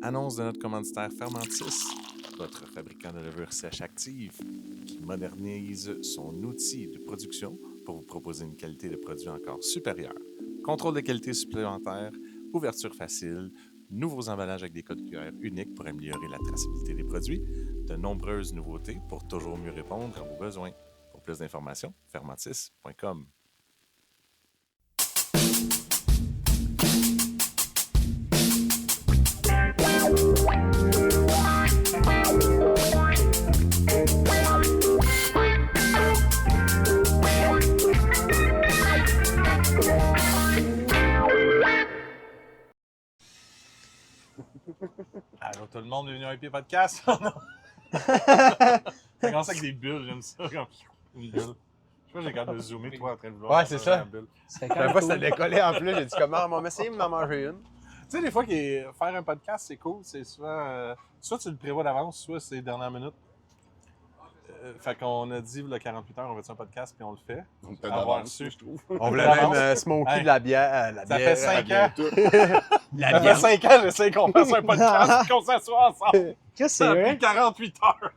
Annonce de notre commanditaire Fermentis, votre fabricant de levure sèche active, qui modernise son outil de production pour vous proposer une qualité de produit encore supérieure. Contrôle de qualité supplémentaire, ouverture facile, nouveaux emballages avec des codes QR uniques pour améliorer la traçabilité des produits, de nombreuses nouveautés pour toujours mieux répondre à vos besoins. Pour plus d'informations, fermentis.com. Allô tout le monde, bienvenue à IP Podcast. Ça commence avec des bulles, j'aime ça. Comme une bulle. Je sais pas, j'ai quand même de zoomer, toi en train de vouloir. Ouais, c'est ça. La bulle. Je savais pas si ça décollait en plus. J'ai dit comment, on va essayer de m'en manger une. Tu sais, des fois, faire un podcast, c'est cool. C'est souvent. Soit tu le prévois d'avance, soit c'est dernière minute. Fait qu'on a dit, il y a 48 heures, on va faire un podcast, puis on le fait. On peut Avoir d'avance, su. je trouve. On voulait D'avance. même smoker Hey. de la bière. Ça fait 5 ans. La Ça fait 5 ans, j'essaie qu'on fasse un podcast et qu'on s'assoie ensemble. Qu'est-ce Ça que a c'est pris vrai? 48 heures.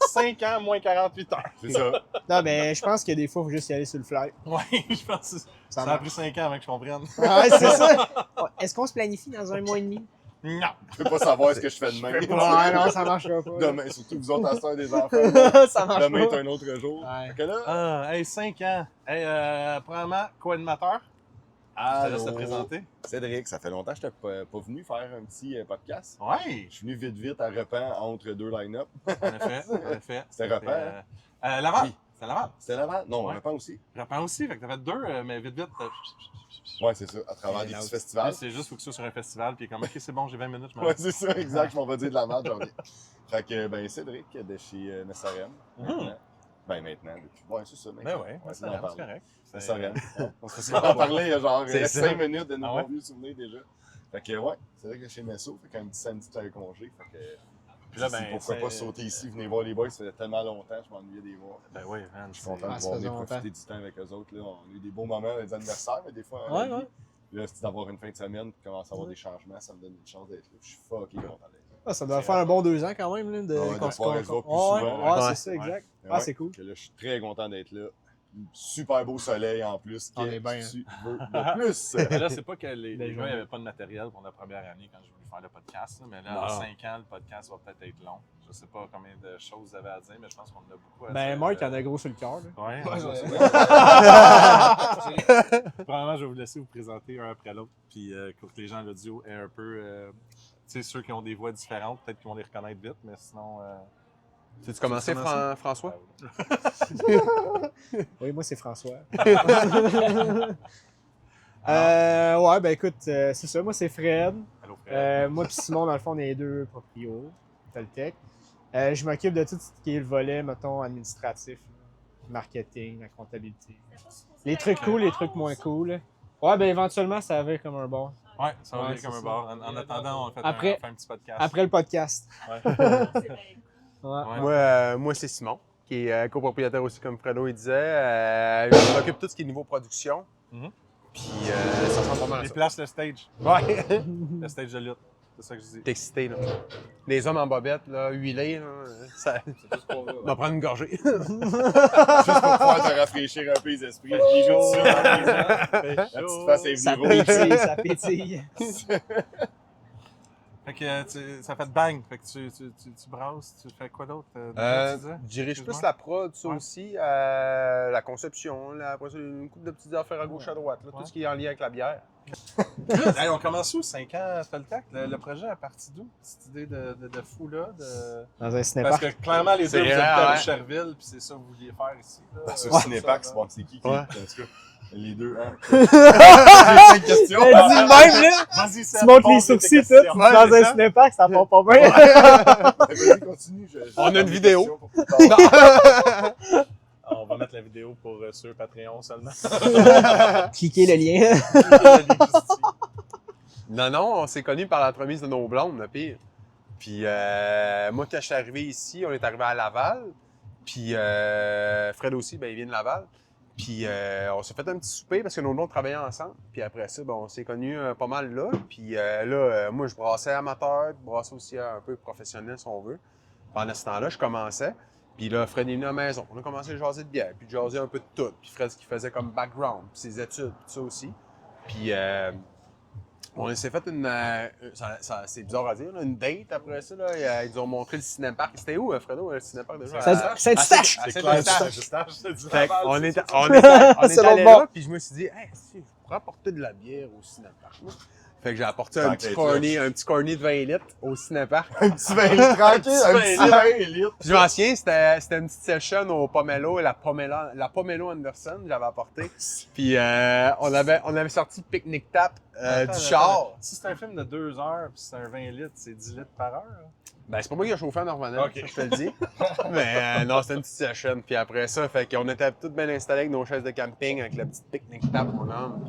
5 ans moins 48 heures. C'est ça. Non, mais je pense que des fois, il faut juste y aller sur le fly. Oui, je pense que ça a marche. pris 5 ans avant que je comprenne. Ah ouais, c'est ça. Est-ce qu'on se planifie dans un mois et demi? Non. Je peux pas savoir ce que je fais demain. Ouais, non, ça marchera pas. Demain, surtout vous autres, à soeur des enfants. Ça marche Demain est pas. un autre jour. Ouais. Fait que là, Ah, hey, 5 ans. Hey, premièrement, co-animateur. Je te laisse te présenter. Cédric, ça fait longtemps que je n'étais pas venu faire un petit podcast. Ouais, Je suis venu vite à Repent entre deux line-up. en effet. C'était Repent, Laval. Oui. C'est Laval. C'était Laval? Non, Ouais. Repent aussi. Repent aussi, fait que t'as fait 2, mais vite. Ouais, c'est ça, à travers des petits festivals. C'est juste, faut que tu sois sur un festival, puis comme, ok, c'est bon, j'ai 20 minutes, je m'en Ouais, vais. c'est ça, exact. Je m'en vais dire de la merde, j'en reviens. Fait que, ben, Cédric de chez Messarem. Maintenant. Ben, maintenant, depuis. Ouais, c'est ça. Ben Maintenant. ouais, Ouais, c'est d'en parler. correct. Messarem. On C'est s'en parlait il y a genre C'est ça. 5 minutes de nos Ah ouais? vieux souvenirs déjà. Fait que, ouais, c'est vrai que chez Messo, fait qu'un petit samedi, tu as congé. Fait que, Puis là, je me suis dit, ben, pourquoi c'est- pas sauter ici, venez voir les boys, ça faisait tellement longtemps, je m'ennuyais de les voir. Ben oui, man. Je suis content Ah, de ça pouvoir faisait venir profiter longtemps. du temps avec eux autres. Là. On a eu des beaux moments, des anniversaires, mais des fois, Ouais, ouais. Puis là, c'est d'avoir une fin de semaine, puis commencer à avoir des changements, ça me donne une chance d'être là. Puis je suis fucking content d'être là. Ah, ça doit faire un bon 2 ans quand même, là, Ouais, de pouvoir les voir plus Ouais, souvent, ouais, ouais. c'est ça, exact. Ah, c'est cool. Que là, je suis très content d'être là. Super beau soleil en plus. On est bien, Tu veux de plus. Mais là, c'est pas que les Belle gars journée. n'avaient pas de matériel pour la première année quand je voulais faire le podcast, là, mais là, Non. en 5 ans, le podcast va peut-être être long. Je sais pas combien de choses vous avez à dire, mais je pense qu'on a beaucoup à dire. Ben, Marc, il en a gros sur le cœur. là. Ouais, Ouais, ouais, ouais. Probablement, je vais vous laisser vous présenter un après l'autre, puis pour que les gens à l'audio aient un peu. Tu sais, ceux qui ont des voix différentes, peut-être qu'ils vont les reconnaître vite, mais sinon. Tu commencé, Tu commences? François? Oui, moi, c'est François. Alors, Ouais, ben écoute, c'est ça. Moi, c'est Fred. allô, Fred. Moi et Simon, dans le fond, on est les deux proprios, Toltec. Je m'occupe de tout ce qui est le volet, mettons, administratif, marketing, la comptabilité. Les trucs cool, les trucs moins cool. Ouais, ben éventuellement, ça avait comme un bon. Ouais, ça va Ouais, bien c'est comme un ça. bar. En attendant, on fait, Après- on fait un petit podcast. Après le podcast. Ouais. Ouais. Ouais. Moi, c'est Simon, qui est copropriétaire aussi, comme Fredo il disait. Je m'occupe de tout ce qui est niveau production. Mhm. Puis ça ressemble pas mal à Les ça. places le stage. Ouais. Le stage de lutte. C'est ça que je dis. T'es excité, là. Les hommes en bobette, là, huilés, là, ça va prendre une gorgée. Juste pour pouvoir te rafraîchir un peu les esprits. Je lis dessus, la petite face est Ça venue rouge. pétille, ça pétille. Fait que ça fait bang. Fait que tu brasses, tu fais quoi d'autre? déjà, tu disais? Je dirige plus Excuse-moi. la prod, ça Ouais. aussi, la conception, là, après ça, une couple de petites affaires à gauche à droite, là, Ouais. tout ce qui est en lien avec la bière. Hey, on commence où? 5 ans, Toltec? Le projet est parti d'où? Cette idée de fou-là? Dans un Parce cinépark. que clairement, les C'est deux, vous vrai, habitez à ouais. Boucherville, puis c'est ça que vous vouliez faire ici. Là. Sur Ouais. Cinépax, bon, c'est qui? Ouais. En tout cas, les deux, hein. Elle J'ai une question. dit de même, là. Vas-y, Seb, Tu montes les pose tes sourcils, tout. questions. Ouais, Dans c'est un ça. cinépark, ça part pas bien. Vas-y, continue. On a une vidéo. On va mettre la vidéo pour sur Patreon seulement. Cliquez le lien. Non, on s'est connus par l'entremise de nos blondes, le pire. Puis moi, quand je suis arrivé ici, on est arrivé à Laval. Puis Fred aussi, ben, il vient de Laval. Puis on s'est fait un petit souper parce que nos blonds travaillaient ensemble. Puis après ça, ben, on s'est connus pas mal là. Puis là, moi, je brassais amateur, je brassais aussi un peu professionnel, si on veut. Pendant ce temps-là, je commençais. Puis là, Fred est venu à la maison. On a commencé à jaser de bière, puis de jaser un peu de tout. Puis Fred, ce qu'il faisait comme background, puis ses études, puis ça aussi. Puis on s'est fait une... c'est bizarre à dire, là, une date après ça. Là. Ils nous ont montré le cinépark. C'était où, Fredo, le cinépark déjà? Saint-Eustache! C'est clair, Fait qu'on est C'est allé l'autre là, puis je me suis dit, hey, si, je pourrais apporter de la bière au cinépark. Moi. Fait que j'ai apporté un petit corny de 20 litres au cinépark. Un petit 20 litres tranquille, un petit 20 litres. Puis je m'en souviens, c'était une petite session au Pomelo, la Pomelo Anderson, j'avais apporté. Puis on avait sorti Picnic Tap du char. Si c'est un film de 2 heures puis c'est un 20 litres, c'est 10 litres par heure. Hein? Ben, c'est pas moi qui ai chauffé en Normanais, Ok. ça, je te le dis. Mais non, c'était une petite session. Puis après ça, fait qu'on était tous bien installés avec nos chaises de camping, avec la petite Picnic Tap au nom.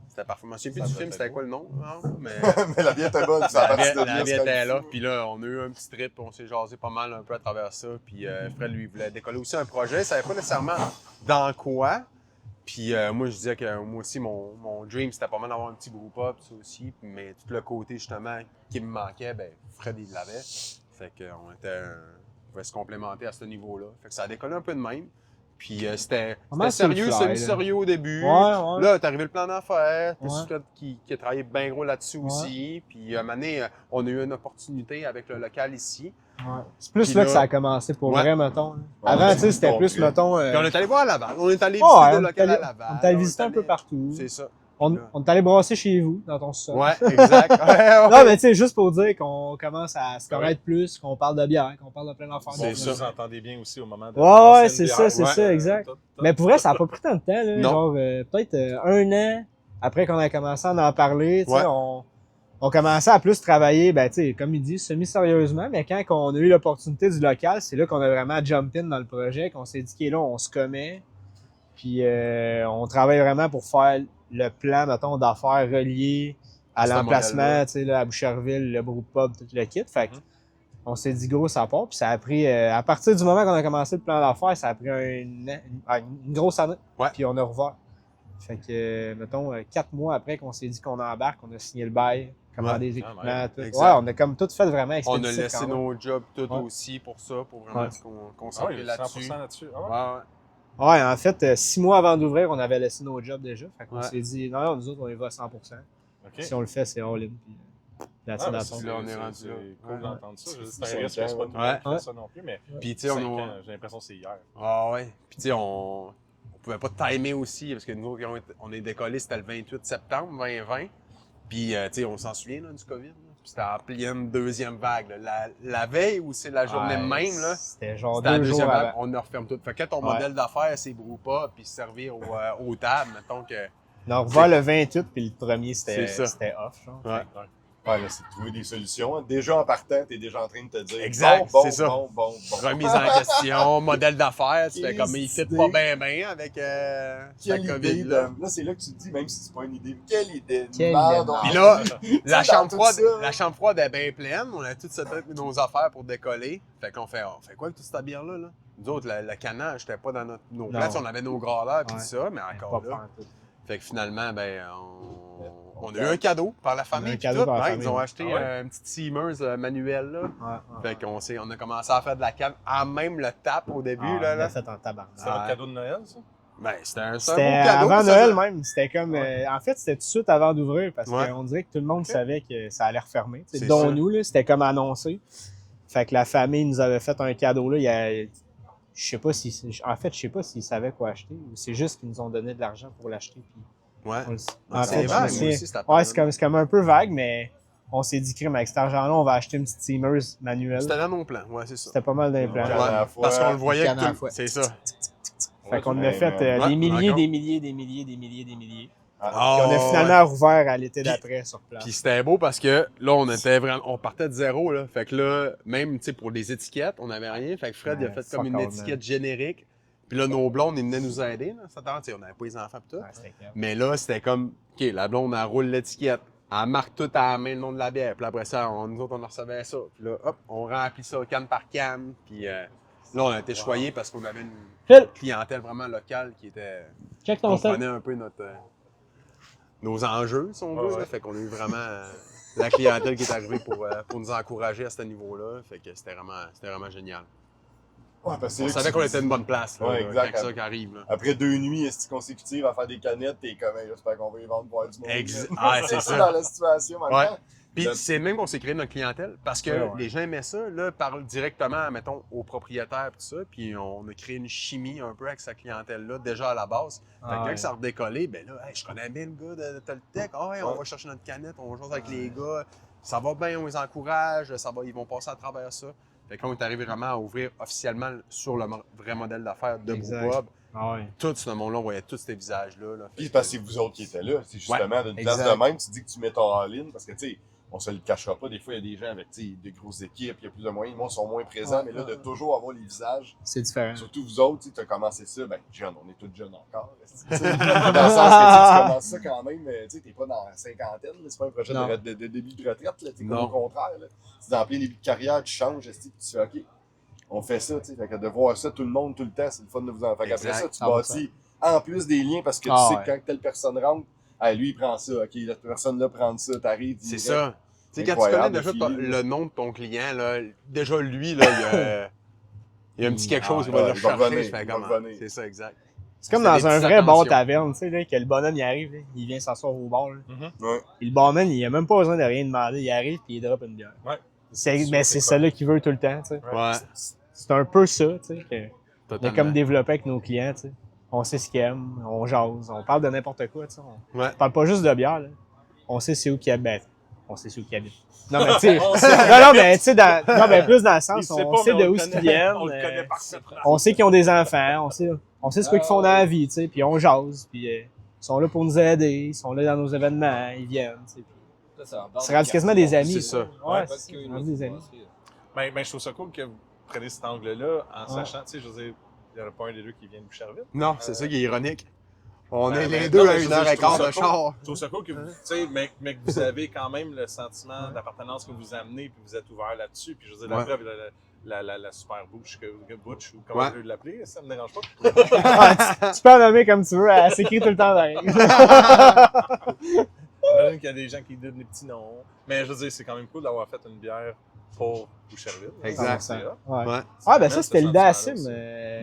C'était parfait. Je me souviens plus du film, c'était quoi le nom? Non, mais Mais la bière était bonne, ça a parti de la vie était là. Puis là, on a eu un petit trip, on s'est jasé pas mal un peu à travers ça. Puis Fred, lui, voulait décoller aussi un projet. Il savait pas nécessairement dans quoi. Puis moi, je disais que moi aussi, mon dream, c'était pas mal d'avoir un petit groupe up, ça aussi. Mais tout le côté, justement, qui me manquait, ben Fred, il l'avait. Fait qu'on on pouvait se complémenter à ce niveau-là. Fait que ça a décollé un peu de même. Puis c'était sérieux, semi-sérieux au début. Ouais. Là, t'es arrivé le plan d'affaires. Ouais. Fred qui a travaillé bien gros là-dessus aussi. Puis à un moment donné, on a eu une opportunité avec le local ici. Ouais. C'est plus Puis là là- que ça a commencé pour Ouais. vrai, mettons. Avant, tu sais, c'était plus, mettons. Puis on est allé voir à Laval. On est allé Ouais, visiter on le est local allé- à Laval. on est allé On visiter est un peu allé- partout. C'est ça. On est allé brasser chez vous, dans ton sol. Ouais, exact. Ouais. Non, mais tu sais, juste pour dire qu'on commence à se connaître plus, qu'on parle de bière, qu'on parle de plein d'affaires. C'est Bon, ça. vous entendez bien aussi au moment de. Ouais, passer une c'est bière. ça, c'est Ouais. ça, exact. Tout. Mais pour vrai, ça a pas pris tant de temps, là. Non. Genre, peut-être 1 an après qu'on a commencé à en parler, tu sais, Ouais. on commençait à plus travailler, ben, tu sais, comme il dit, semi-sérieusement, mais quand on a eu l'opportunité du local, c'est là qu'on a vraiment jump in dans le projet, qu'on s'est dit, OK, là, on se commet, puis on travaille vraiment pour faire le plan, mettons, d'affaires relié à Ce l'emplacement, modèle-là. tu sais, là, à Boucherville, le brewpub, tout le kit. Fait que on s'est dit, gros, ça part, puis ça a pris, à partir du moment qu'on a commencé le plan d'affaires, ça a pris une grosse année, Ouais. puis on a revoir. Fait que, mettons, 4 mois après qu'on s'est dit qu'on embarque, on a signé le bail, commandé des quand équipements, même. tout. Exact. Ouais, on a comme tout fait vraiment On a expéditif laissé quand même. nos jobs tout Ouais. aussi pour ça, pour vraiment Ouais. se Ah concentrer oui, là-dessus. 100% là-dessus. Ah ouais? Ouais, ouais. Ouais, en fait, 6 mois avant d'ouvrir, on avait laissé nos jobs déjà. Fait qu'on Ouais. s'est dit, non, nous autres, on y va à 100%. Ok. Si on le fait, c'est all-in. Puis, that's Ah, it, ben, that's c'est all. Là, on est rendu c'est là. cool Ouais. d'entendre ça. C'est C'est un risque que c'est pas tout le Ouais. monde qui fait ça non plus, mais Puis, tu sais, 5 on ans, j'ai l'impression que c'est hier. Ah ouais. Puis tu sais, on pouvait pas timer aussi, parce que nous autres, on est décollés, c'était le 28 septembre 2020. Puis, tu sais, on s'en souvient là, du COVID. Là. Puis c'était en pleine deuxième vague. Là. La veille ou c'est la journée Ouais, même, là, C'était genre c'était la 2 jours deuxième vague, avant. on referme tout. Fait que ton Ouais. modèle d'affaires, c'est pas puis se servir aux tables, mettons que... On a revoir le 28, puis le premier, C'est ça. c'était off. Genre. Ouais. Ouais, là, c'est de trouver des solutions. Déjà en partant, t'es déjà en train de te dire. Exact, bon, c'est ça. Bon. Remise en question, modèle d'affaires, tu fais Quelle comme il fit idée. pas bien avec la Quelle COVID. idée. Là. Là, c'est là que tu te dis, même si c'est pas une idée, quelle idée. de Quelle merde, idée de on- Puis là, la dans chambre, tout froide, ça. la chambre froide est bien pleine. On a toutes nos affaires pour décoller. Fait qu'on fait, on fait quoi avec toute cette bière-là? Là? Nous autres, le canage, j'étais pas dans nos Non. places. On avait nos grandeurs et Ouais. tout ça, mais encore Pas là. faire tout. Fait que finalement, ben, on a eu un cadeau par la famille. un puis cadeau tout. par la Ouais, famille. Ils ont acheté Ah ouais? une petite Seamers manuelle. Là. Ouais. Fait qu'on a commencé à faire de la canne à même le tap au début. Ah, là, on là. l'a fait en tabarnak. C'était votre cadeau de Noël, ça? Ben, c'était un C'était beau cadeau. avant ça, Noël ça. même. C'était comme. en fait, c'était tout de suite avant d'ouvrir parce Ouais. qu'on dirait que tout le monde savait que ça allait refermer. C'est Dont ça. nous, là, c'était comme annoncé. Fait que la famille nous avait fait un cadeau là. Je sais pas si. En fait, je sais pas s'ils savaient quoi acheter. Ou c'est juste qu'ils nous ont donné de l'argent pour l'acheter. Puis Ouais. on le- Ah, en c'est fait, je vague, me moi souviens- aussi, cette Ouais, c'est comme un peu vague, mais on s'est dit, crime, avec cet argent-là, on va acheter une petite Seamers manuelle. C'était dans nos plans, ouais, c'est ça. C'était pas mal d'implants. Ouais. à la fois. Parce qu'on le voyait Canne à la que fois. c'est ça. Fait qu'on Ouais, a fait Ouais, des milliers, d'accord. des milliers, des milliers, des milliers, des milliers. Ah, Puis on a Oh, finalement rouvert à l'été d'après sur place. Puis c'était beau parce que là, on partait de zéro, là. Fait que là, même, tu sais, pour les étiquettes, on n'avait rien. Fait que Fred, il a Ouais, fait comme fuck une all, étiquette générique. Puis là, nos blondes, ils venaient nous aider, là. Ça, tu sais, on n'avait pas les enfants pis tout. Ouais, c'était clair. Mais là, c'était comme, OK, la blonde, elle roule l'étiquette. Elle marque tout à la main le nom de la bière. Puis après ça, nous autres, on recevait ça. Puis là, hop, on remplit ça canne par canne. Puis Là, on a été choyés parce qu'on avait une Phil, clientèle vraiment locale qui check ton sel. comprenait un peu nos enjeux, si on veut. Là. Fait qu'on a eu vraiment la clientèle qui est arrivée pour nous encourager à ce niveau-là. Fait que c'était vraiment génial. Ouais, parce que On savait qu'on était une bonne place. Là, Ouais, exact. quand ça qui arrive. Là. Après 2 nuits consécutives à faire des canettes, t'es comme, hey, j'espère qu'on va y vendre pour du monde. Ah, c'est ça. Dans la situation maintenant. Ouais. Puis c'est même qu'on s'est créé notre clientèle parce que Ouais. les gens aimaient ça, là, parlent directement, mettons, aux propriétaires et tout ça. Puis on a créé une chimie un peu avec sa clientèle-là déjà à la base. Fait que quand ça a redécollé, ben là, hey, je connais bien le gars de Toltec. Ah ouais, on va chercher notre canette, on va jouer avec les gars. Ça va bien, on les encourage, ils vont passer à travers ça. Fait que là, on est arrivé vraiment à ouvrir officiellement sur le vrai modèle d'affaires de Brewpub. Ah ouais. Tout ce monde-là, on voyait tous ces visages-là. Là. Puis parce que c'est vous autres qui étaient là. C'est justement d'une place exact. de même, tu dis que tu mets ton all-in parce que, tu sais, on se le cachera pas. Des fois, il y a des gens avec de grosses équipes, il y a plus de moyens. Moi, ils sont moins présents, mais là, de toujours avoir les visages. C'est différent. Surtout vous autres, tu as commencé ça, ben, jeune, on est tous jeunes encore. Dans le sens que tu commences ça quand même, tu sais, t'es pas dans la cinquantaine, c'est pas un projet de début de retraite, là, comme au contraire. C'est en plein début de carrière, tu changes, tu fais OK, on fait ça, tu sais. Fait que de voir ça tout le monde, tout le temps, c'est le fun de vous en faire. Après ça, tu bâtis en plus des liens parce que tu sais que quand telle personne rentre, hey, lui il prend ça, OK, la personne là prend ça, t'arrives. C'est ça. Tu sais, quand tu connais déjà le nom de ton client, là, déjà lui, là, il y a un petit quelque chose qui va le rechercher. C'est ça, exact. C'est comme dans un vrai bar taverne, tu sais, là, que le bonhomme il arrive, là, il vient s'asseoir au bar. Et le barman, il a même pas besoin de rien demander, il arrive et il drop une bière. Ouais. Mais c'est ça là qu'il veut tout le temps, tu sais. Ouais. C'est un peu ça, tu sais, qu'on a comme développé avec nos clients, tu sais. On sait ce qu'ils aiment, on jase, on parle de n'importe quoi, tu sais. On parle pas juste de bière, là. On sait c'est où qu'ils habitent. On sait c'est où qu'ils habitent. Non, mais tu sais, non, mais tu sais, non, mais plus dans le sens, on sait de où ils viennent. On le connaît parfaitement. On sait qu'ils ont des enfants, on sait ce qu'ils font dans la vie, tu sais, puis on jase, puis ils sont là pour nous aider, ils sont là dans nos événements, ils viennent, tu sais. C'est rendu quasiment des amis. C'est ça. Ouais, c'est rendu des amis. Ben, je trouve ça cool que vous preniez cet angle-là en sachant, tu sais, je veux dire, il n'y en a pas un des deux qui vient de Boucherville. Non, c'est ça qui est ironique. On Ben, est les ben, deux non, à mais je une veux heure dire, et quart je trouve de ça char. Je trouve ça cool que vous, tu sais, mais que vous avez quand même le sentiment d'appartenance que vous amenez, puis vous êtes ouvert là-dessus. Puis je veux dire, la preuve, la super bouche, Butch, ou comment tu veux l'appeler, ça me dérange pas. Tu peux en nommer comme tu veux, elle s'écrit tout le temps derrière. J'imagine qu'il y a des gens qui donnent des petits noms. Mais je veux dire, c'est quand même cool d'avoir fait une bière pour Boucherville. Exact. Ouais. Ah, ben ça, c'était l'idée à Sim.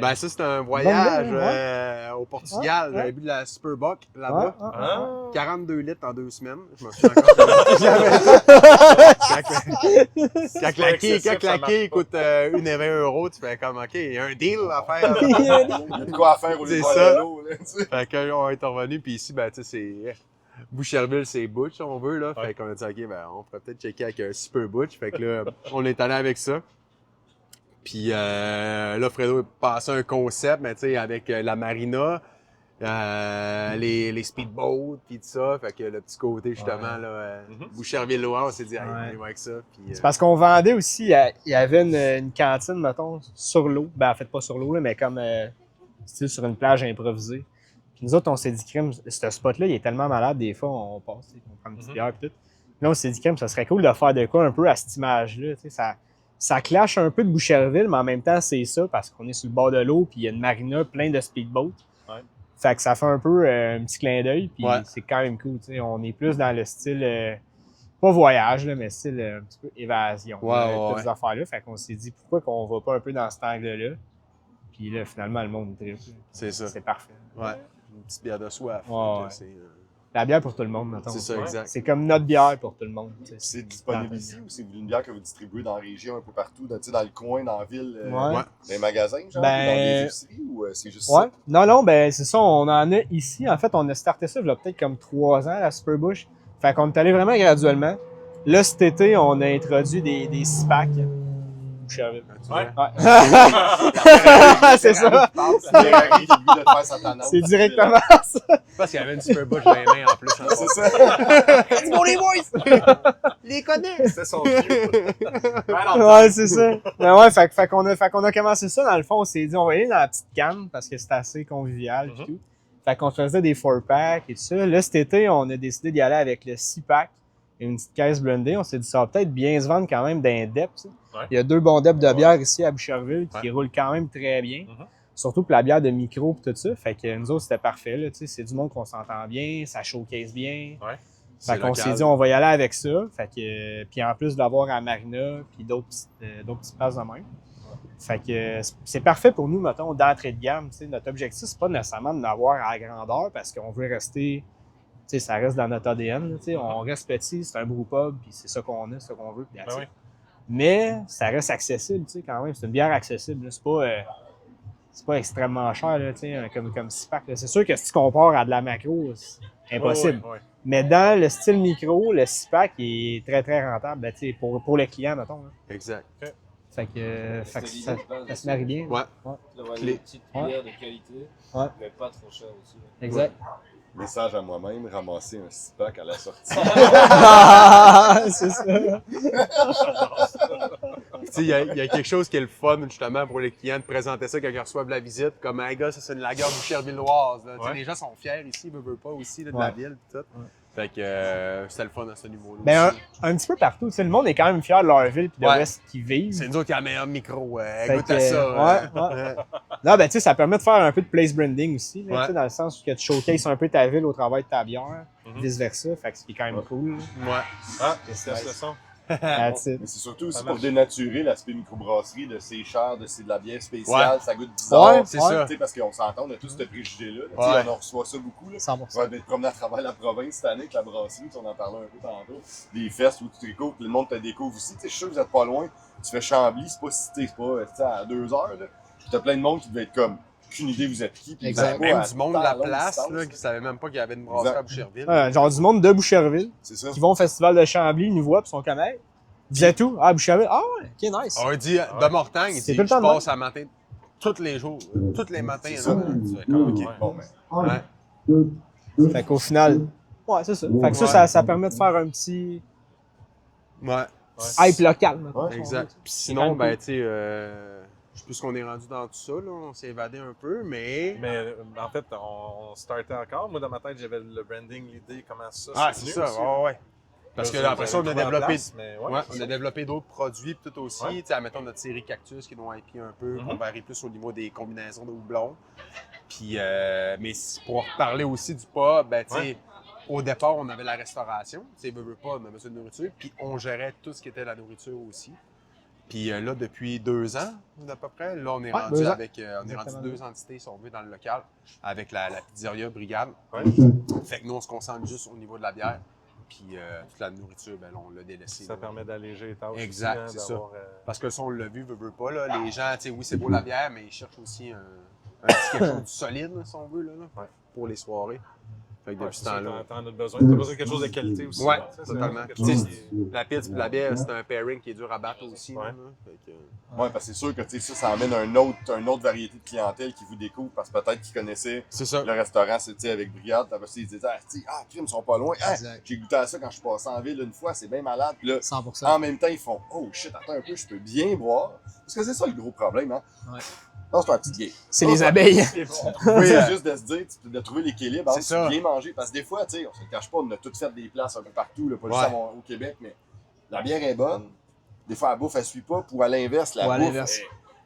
Ben ça, c'était un voyage Bonne au Portugal. J'avais bu de la Superbock là-bas. 42 litres en 2 semaines. Je me souviens encore. Quand la quille coûte 1,20 €, tu fais comme, OK, il y a un deal à faire. Il y a de quoi à faire au lieu de boire de l'eau. Fait qu'on est revenu, puis ici, ben tu sais, c'est... Boucherville, c'est Butch, si on veut, là. Fait qu'on a dit, OK, ben, on pourrait peut-être checker avec un Super Butch. Fait que là, on est allé avec ça. Puis là, Fredo est passé un concept, mais tu sais, avec la marina, les speedboats, puis tout ça. Fait que le petit côté, justement, là, Boucherville-Loire, on s'est dit, allez, on va avec ça. Puis, c'est parce qu'on vendait aussi, il y avait une cantine, mettons, sur l'eau. Ben, en fait, pas sur l'eau, là, mais comme, style sur une plage improvisée. Puis nous autres, on s'est dit, crème, ce spot-là, il est tellement malade, des fois, on passe, on prend une petite bière et tout. Là, on s'est dit, crème, ça serait cool de faire de quoi un peu à cette image-là. Ça clash un peu de Boucherville, mais en même temps, c'est ça, parce qu'on est sur le bord de l'eau, puis il y a une marina plein de speedboats. Ouais. Fait que ça fait un peu un petit clin d'œil, puis c'est quand même cool. T'sais. On est plus dans le style, pas voyage, là, mais style un petit peu évasion. Toutes ces affaires-là. Fait qu'on s'est dit, pourquoi qu'on va pas un peu dans cet angle-là? Puis là, finalement, le monde tripe. C'est ça. C'est parfait. Ouais. Une petite bière de soif. La bière pour tout le monde, mettons. C'est ça, exact. C'est comme notre bière pour tout le monde. C'est disponible ici ou c'est une bière que vous distribuez dans la région, un peu partout, dans le coin, dans la ville, dans les magasins, genre, dans les épiceries, ou c'est juste ça? Non, ben c'est ça, on en a ici. En fait, on a starté ça il y a peut-être comme 3 ans, la Superbush. Fait qu'on est allé vraiment graduellement. Là, cet été, on a introduit des 6-packs. Boucherville. C'est ça. C'est directement ça. Parce qu'il y avait une super bouche dans les mains en plus. C'est ça. C'est pour les boys! Les connais! C'est son vieux. Ouais, c'est ça. Ben ouais, fait qu'on a commencé ça. Dans le fond, on s'est dit, on va aller dans la petite canne parce que c'est assez convivial et tout. Fait qu'on faisait des 4-packs et tout ça. Là, cet été, on a décidé d'y aller avec le 6-pack. une petite caisse blendée. On s'est dit, ça va peut-être bien se vendre quand même d'un DEP. Tu sais. Ouais. Il y a 2 bons DEP de bière ici à Boucherville qui Ouais. roulent quand même très bien. Mhm. Surtout pour la bière de micro et tout ça. Fait que nous autres, c'était parfait. Là, tu sais, c'est du monde qu'on s'entend bien, ça showcase bien. Ouais. Fait C'est qu'on local. s'est dit, on va y aller avec ça. Fait que, puis en plus de l'avoir à Marina, puis d'autres petites places de même. Fait que c'est parfait pour nous, mettons, d'entrée de gamme. Tu sais, notre objectif, c'est pas nécessairement de l'avoir à la grandeur parce qu'on veut rester, tu sais, ça reste dans notre ADN. Là, tu sais, on reste petit, c'est un brewpub, puis c'est ça qu'on a, c'est ça qu'on veut. Puis that's Ben it. oui. Mais ça reste accessible, tu sais, quand même. C'est une bière accessible. Là. C'est pas extrêmement cher, là, tu sais, comme 6-pack. Là. C'est sûr que si tu compares à de la macro, c'est impossible. Ouais, ouais. Mais dans le style micro, le 6-pack est très, très rentable, ben, tu sais, pour le client, mettons. Là. Exact. Fait que ça se marie bien. Ouais. D'avoir Clé. une petite bière de qualité, Ouais. mais pas trop cher aussi. Exact. Message à moi-même, ramasser un 6-pack à la sortie. C'est ça. Tu sais, il y a quelque chose qui est le fun, justement, pour les clients de présenter ça quand ils reçoivent la visite. Comme, hey, gars, ça, c'est une lager bouchervilloise. Là. Tu sais, Ouais. les gens sont fiers ici, veulent pas aussi, là, de Ouais. la ville, pis tout. Fait que c'était le fun à ce niveau-là. Ben, aussi. un petit peu partout. Tu sais, le monde est quand même fier de leur ville et de Ouais. où est-ce qu'ils vivent. C'est nous autres qui avons le meilleur micro. Fait Goûte que, à ça. ouais. Non, ben, tu sais, ça permet de faire un peu de place branding aussi, là, Ouais. tu sais, dans le sens où tu showcases un peu ta ville au travers de ta bière, Mhm. vice-versa. Fait que ce qui est quand même cool. Ouais. Ah, C'est teste nice. le son. That's it. Mais c'est surtout aussi Ça pour marche. dénaturer l'aspect microbrasserie de c'est cher, c'est de la bière spéciale, ça goûte bizarre. Ouais, C'est ça. Tu sais, parce qu'on s'entend, on a tous ce préjugé-là. là. Ouais. Tu sais, on en reçoit ça beaucoup. Là. 100%. On va être promené à travers la province cette année avec la brasserie, tu sais, on en parlait un peu tantôt. Des festes où tu te découvres, puis le monde te découvre aussi. Tu sais, je suis sûr que vous êtes pas loin. Tu fais Chambly, c'est pas cité, c'est pas tu sais, à 2 heures. Là. Puis t'as plein de monde qui devait être comme, aucune idée vous êtes qui. Puis Exact. vous êtes pas Même à du monde de la tant longue place distance, là, qui savait même pas qu'il y avait une brasserie Exact. à Boucherville. Ouais, genre du monde de Boucherville C'est ça. qui vont au festival de Chambly, ils nous voient puis sont comme, hey, vous êtes où? Ah, Boucherville. Ah ouais, ok, nice. On dit de Mortagne, il C'est dit tout le je temps de passe à matin tous les jours, tous les matins. C'est ça. Tu fais comme, OK. Bon, ben, Ouais. Fait qu'au final, ouais, c'est ça. Fait que ça permet de faire un petit Ouais. hype local. mettons, Ouais, si on Exact. veut. Puis sinon, ben, tu sais, je sais plus ce qu'on est rendu dans tout ça, là. On s'est évadé un peu, mais. Mais en fait, on startait encore. Moi, dans ma tête, j'avais le branding, l'idée, comment ça. Ah, c'est venu ça, aussi. ouais, ouais. Parce que Là, là, après ça, on a trouvé en développé. place, mais ouais, Ouais, c'est on a développé d'autres produits pis tout aussi. Ouais. Tu sais, mettons notre série Cactus qui nous IP un peu, qu'on varie plus au niveau des combinaisons de houblon. Puis, mais pour parler aussi du pub, ben, tu sais, Ouais. au départ, on avait la restauration. Tu sais, veux pas, on avait besoin de nourriture. Puis, on gérait tout ce qui était la nourriture aussi. Puis là, depuis 2 ans, à peu près, là, on est Ouais, rendu 2 ans. avec, on est rendu Exactement. 2 entités, si on veut, dans le local, avec la pizzeria Brigade. Ouais. Fait que nous, on se concentre juste au niveau de la bière. Puis toute la nourriture, ben là, on l'a délaissé. Ça là. permet d'alléger les tâches. Exact, aussi, c'est ça. d'avoir, Parce que ça, on l'a vu, veut pas, là. Les gens, tu sais, oui, c'est beau la bière, mais ils cherchent aussi un petit quelque chose de solide, là, si on veut, là, Ouais. pour les soirées. Fait que ouais, depuis c'est ce ça, temps-là. t'en as besoin. T'as besoin de quelque chose de qualité aussi. Ouais, là, tu sais, c'est totalement. quelque chose qui est- La pizza et la bière, c'est un pairing qui est dur à battre aussi. Ouais. Là, fait que, ouais, parce que c'est sûr que tu sais, ça amène une autre variété de clientèle qui vous découvre parce que peut-être qu'ils connaissaient c'est ça. le restaurant, c'est tu sais, avec Brigade. Après ça, ils disaient, crime, ils sont pas loin. Ah, Exact. j'ai goûté à ça quand je suis passé en ville une fois, c'est bien malade. Puis là, 100%. en même temps, ils font, oh shit, attends un peu, je peux bien boire. Parce que c'est ça le gros problème, hein. Ouais. Non, c'est un petit gay. C'est les abeilles. C'est juste de se dire, de trouver l'équilibre entre C'est ça. bien manger. Parce que des fois, tu sais, on se le cache pas, on a toutes fait des places un peu partout, là, pas juste Ouais. au Québec, mais la bière est bonne. Des fois, la bouffe, elle suit pas. Ou à l'inverse, la Ou à bouffe l'inverse.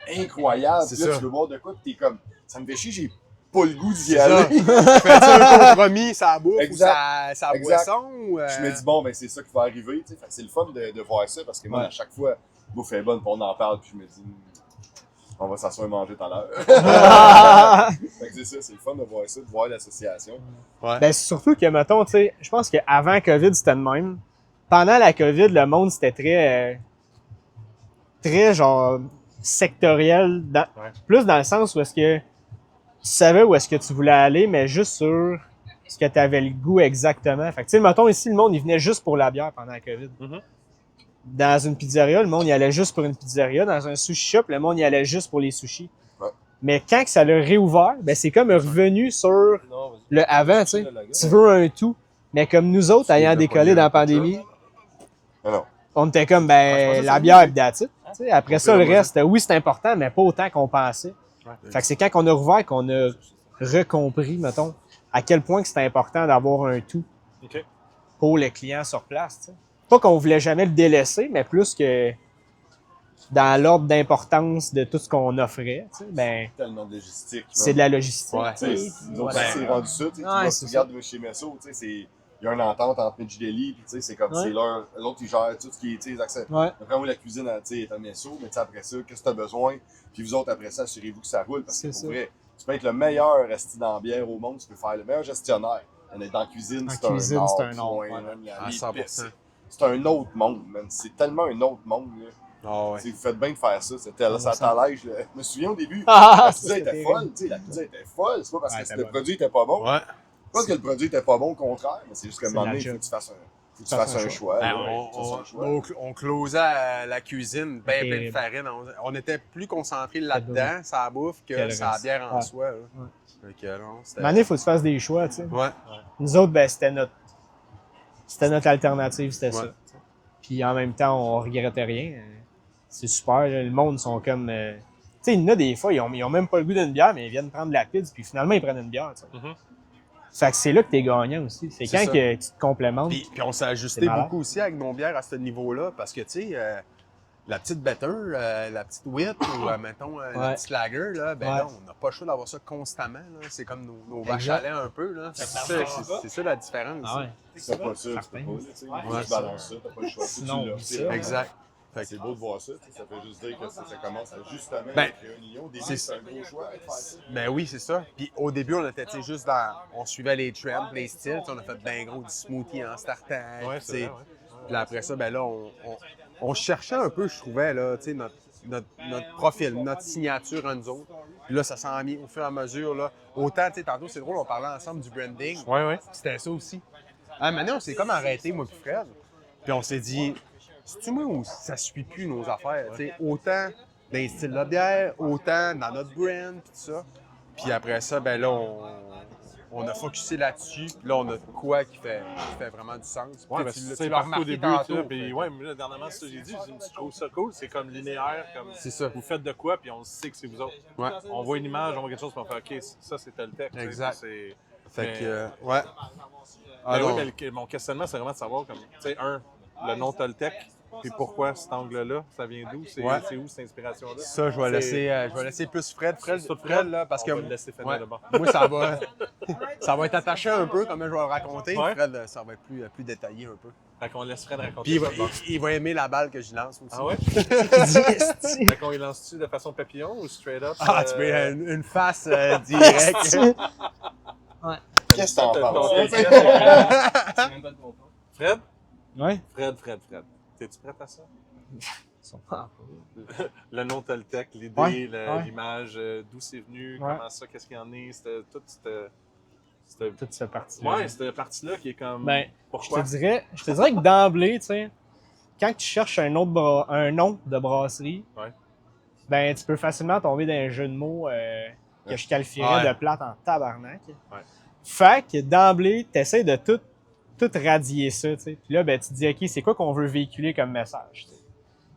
est incroyable. C'est Puis là, ça. tu veux boire de quoi, puis t'es comme, ça me fait chier, j'ai pas le goût d'y C'est ça. aller. Fais-tu un compromis, ça bouffe Exact. ou ça Exact. boisson? Ou, Je me dis, bon, ben c'est ça qui va arriver. Tu sais. Fait que c'est le fun de voir ça parce que moi, Ouais. à chaque fois, la bouffe est bonne, puis on en parle, puis je me dis, on va s'asseoir et manger tout à l'heure. Fait que c'est ça, c'est le fun de voir ça, de voir l'association. Ben, surtout que, mettons, tu sais, je pense qu'avant COVID, c'était le même. Pendant la COVID, le monde, c'était très, genre, sectoriel. Ouais. Plus dans le sens où est-ce que tu savais où est-ce que tu voulais aller, mais juste sur ce que tu avais le goût exactement. Fait que, tu sais, mettons, ici, le monde, il venait juste pour la bière pendant la COVID. Mhm. Dans une pizzeria, le monde, il allait juste pour une pizzeria. Dans un sushi shop, le monde, il allait juste pour les sushis. Ouais. Mais quand que ça l'a réouvert, ben, c'est comme revenu sur Non, vas-y. le avant, tu sais. Le lager. Tu veux un tout. Mais comme nous autres, Tu ayant l'as décollé pas dans la eu un peu de pandémie, Non. on était comme, Ouais, je ben, pensais la que bière et that's it. Tu sais, après ça, le Complètement. reste, oui, c'est important, mais pas autant qu'on pensait. Fait que c'est quand on a rouvert qu'on a recompris, mettons, à quel point que c'était important d'avoir un tout OK. pour le client sur place, tu sais. pas qu'on voulait jamais le délaisser, mais plus que dans l'ordre d'importance de tout ce qu'on offrait, tu sais, ben, Tellement de logistique. c'est de la logistique. Ouais. tu sais, Tu sais, nous autres, voilà. c'est rendu ça. Tu c'est regardes chez Messo, tu sais, il y a une entente entre Midgelly, puis tu sais, c'est comme Ouais. c'est leur. Eux autres, ils gèrent tout ce qui est, tu sais, les accès. Ouais. Après, moi, la cuisine, tu sais, est à Messo, mais tu sais, après ça, qu'est-ce que tu as besoin? Puis vous autres, après ça, assurez-vous que ça roule, parce que C'est pour ça. vrai, tu peux être le meilleur resti dans la bière au monde, tu peux faire le meilleur gestionnaire. Mais dans la cuisine, En c'est cuisine, un art. c'est un art, point, ouais. man, À les 100%. pistes, c'est un autre monde, man. C'est tellement un autre monde, là. Ah ouais. Tu sais, vous faites bien de faire ça. Ça t'allège. Je me souviens au début, Ah, la ça, pizza c'était était terrible. folle. Tu sais, la pizza était folle. C'est pas parce Ouais, que c'était le bon. produit était pas bon. Ouais. Pas parce que le produit était pas bon, au contraire. Mais c'est juste qu'à un C'est moment la donné, il faut job. que tu fasses un choix. Ben, là. Faut que tu fasses un choix. on closait la cuisine, bien plein de Terrible. farine. On était plus concentrés là-dedans, ça bouffe, que Quel ça reste. bière en Ouais. soi. Là. Ouais. Fait que, non, c'était... Maintenant, il faut que tu fasses des choix, tu sais. Ouais. Nous autres, ben, c'était notre alternative, c'était ça. Ouais. tu sais. Puis en même temps, on regrettait rien. C'est super, là. Le monde sont comme... tu sais, il y en a des fois, ils ont même pas le goût d'une bière, mais ils viennent prendre de la pizza, puis finalement, ils prennent une bière, tu sais. Mhm. Fait que c'est là que t'es gagnant aussi. C'est C'est quand ça. que tu te complémentes. Puis on s'est ajusté C'est malade. beaucoup aussi avec nos bières à ce niveau-là, parce que, tu sais, la petite better, la petite wheat ou, mettons, la Ouais. petite lager, là, ben Ouais. là, on n'a pas le choix d'avoir ça constamment. Là. C'est comme nos vaches Exact. à lait un peu. Là. Fait que c'est ça la différence. Ah ouais. Si t'as pas ça, tu peux Certain. pas. Tu sais, Ouais. faut que tu balances ça, t'as pas le choix. Faut que Sinon, tu l'as. oublie C'est ça. vraiment- Exact. C'est beau de voir ça. Tu sais, ça fait juste dire que ça commence à justement Ben, créer un union. Au début, c'est- c'est un gros choix de faire ça. Ben oui, c'est ça. Puis au début, on était tu sais, juste dans. On suivait les trends, les styles. Tu sais, on a fait bien gros du smoothie en startant. Ouais, tu c'est sais. vrai, ouais. Puis là, après ça, ben là, on cherchait un peu, je trouvais, là, tu sais, notre profil, notre signature à nous autres. Puis là, ça s'en mis au fur et à mesure. Là. Autant, tu sais, tantôt, c'est drôle, on parlait ensemble du branding. Ouais, ouais. C'était ça aussi. Maintenant, on s'est comme arrêté, moi puis Fred. Puis on s'est dit, c'est-tu moi ou ça suit plus nos affaires? Tu sais, autant dans les styles de bière, autant dans notre brand, puis tout ça. Puis après ça, ben là, on a focusé là-dessus. Puis là, on a quoi qui fait vraiment du sens. Ouais, Puis mais tu c'est l'as partout au remarqué début, tantôt, ça. Puis, fait que- ouais, mais là, dernièrement, c'est ça que j'ai dit. Je trouve ça cool. C'est comme linéaire. Comme C'est ça. vous faites de quoi, puis on sait que c'est vous autres. Ouais. On voit une image, on voit quelque chose, puis on fait OK, ça, c'est tel texte. tu sais, Exact. c'est- Fait Mais- que, ouais. Ben Alors, oui, mais mon questionnement, c'est vraiment de savoir, comme, tu sais, le nom Toltec, puis pourquoi cet angle-là, ça vient d'où? C'est Ouais. c'est où cette inspiration-là? ça, je vais laisser plus Fred. C'est tout Fred, là, parce On que va le laisser finir ouais, d'abord. moi, ça va être attaché un peu, comme je vais le raconter. Ouais. Fred, ça va être plus détaillé un peu. Fait qu'on laisse Fred raconter Puis il va, ça d'abord. il va aimer la balle que je lance aussi. Ah ouais? Esti. Fait qu'on y lance-tu de façon papillon ou straight up? Ah, tu mets une face directe. Qu'est-ce que t'en penses? C'est même pas de bon point. Fred? Ouais. Fred. T'es-tu prête à ça? Sûrement. Le nom Toltec, l'idée, Ouais, ouais. l'image, d'où c'est venu, Ouais. comment ça, qu'est-ce qu'il y en est, c'était toute cette... Toute cette partie. Ouais, cette partie-là qui est comme... Ben, je pourquoi? te dirais que d'emblée, tu sais, quand tu cherches un nom de brasserie, Ouais. ben, tu peux facilement tomber dans un jeu de mots que je qualifierais Ouais. de plate en tabarnak. Ouais. Fait que d'emblée, tu essaies de tout radier ça, tu sais. Puis là, ben, tu te dis, OK, c'est quoi qu'on veut véhiculer comme message, tu sais.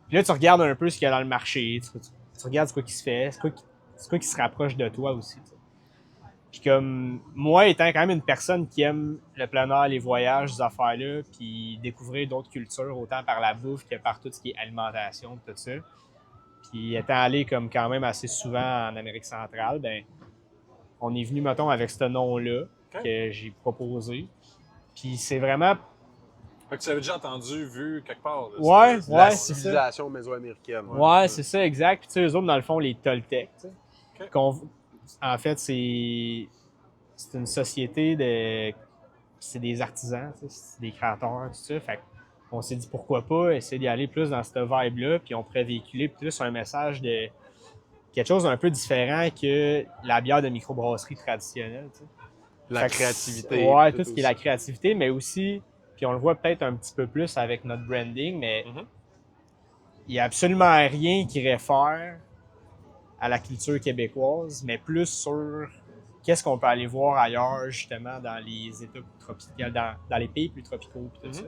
Puis là, tu regardes un peu ce qu'il y a dans le marché, tu regardes ce quoi qui se fait, c'est quoi qui se rapproche de toi aussi, tu sais. Puis comme moi, étant quand même une personne qui aime le plein air, les voyages, ces affaires-là, puis découvrir d'autres cultures, autant par la bouffe que par tout ce qui est alimentation, tout ça. Puis étant allé comme quand même assez souvent en Amérique centrale, ben on est venu, mettons, avec ce nom-là Ok. que j'ai proposé. Puis c'est vraiment... Fait que tu l'avais déjà entendu, vu quelque part. là, Ouais, c'est- La c'est ça. civilisation mésoaméricaine. Ouais, c'est ça, exact. Puis tu sais, eux autres, dans le fond, les Toltecs, tu sais, Ok. en fait, c'est une société de... C'est des artisans, tu sais, c'est des créateurs, tout ça. Fait qu'on s'est dit, pourquoi pas essayer d'y aller plus dans cette vibe-là, puis on pourrait véhiculer plus un message de quelque chose d'un peu différent que la bière de microbrasserie traditionnelle, tu sais. La Fait que créativité. Ouais, puis tout ce qui est la créativité, mais aussi, puis on le voit peut-être un petit peu plus avec notre branding, mais Mhm. il n'y a absolument rien qui réfère à la culture québécoise, mais plus sur qu'est-ce qu'on peut aller voir ailleurs, justement, dans les États plus tropicaux, dans les pays plus tropicaux, puis tout ça.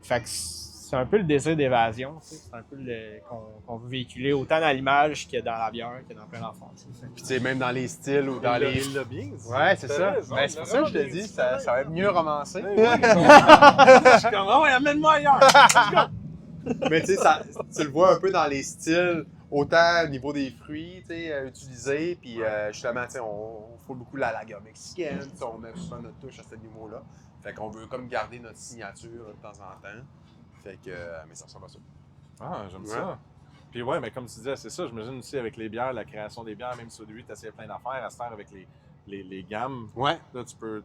Fait que c'est un peu le désir d'évasion, tu sais. C'est un peu qu'on veut véhiculer autant dans l'image que dans la bière, que dans plein d'enfants. Puis tu sais, même dans les styles ou dans les... Il l'a bien dit. Ouais, c'est ça. raison, Ben, c'est pour ça que je te vraiment dis, bien ça va être mieux romancé. Je suis comme, oh, amène-moi ailleurs. Mais tu sais, tu le vois un peu dans les styles, autant au niveau des fruits, tu sais, utilisés, puis justement, tu sais, on fout beaucoup la lager mexicaine, tu sais, on met souvent notre touche à ce niveau-là. Fait qu'on veut comme garder notre signature de temps en temps. Fait que, mais ça ressemble à ça. Ah, j'aime Ouais. ça. Puis ouais, mais comme tu disais, c'est ça, j'imagine aussi avec les bières, la création des bières, même si au début, tu essayais plein d'affaires, à se faire avec les gammes, Ouais. là, tu peux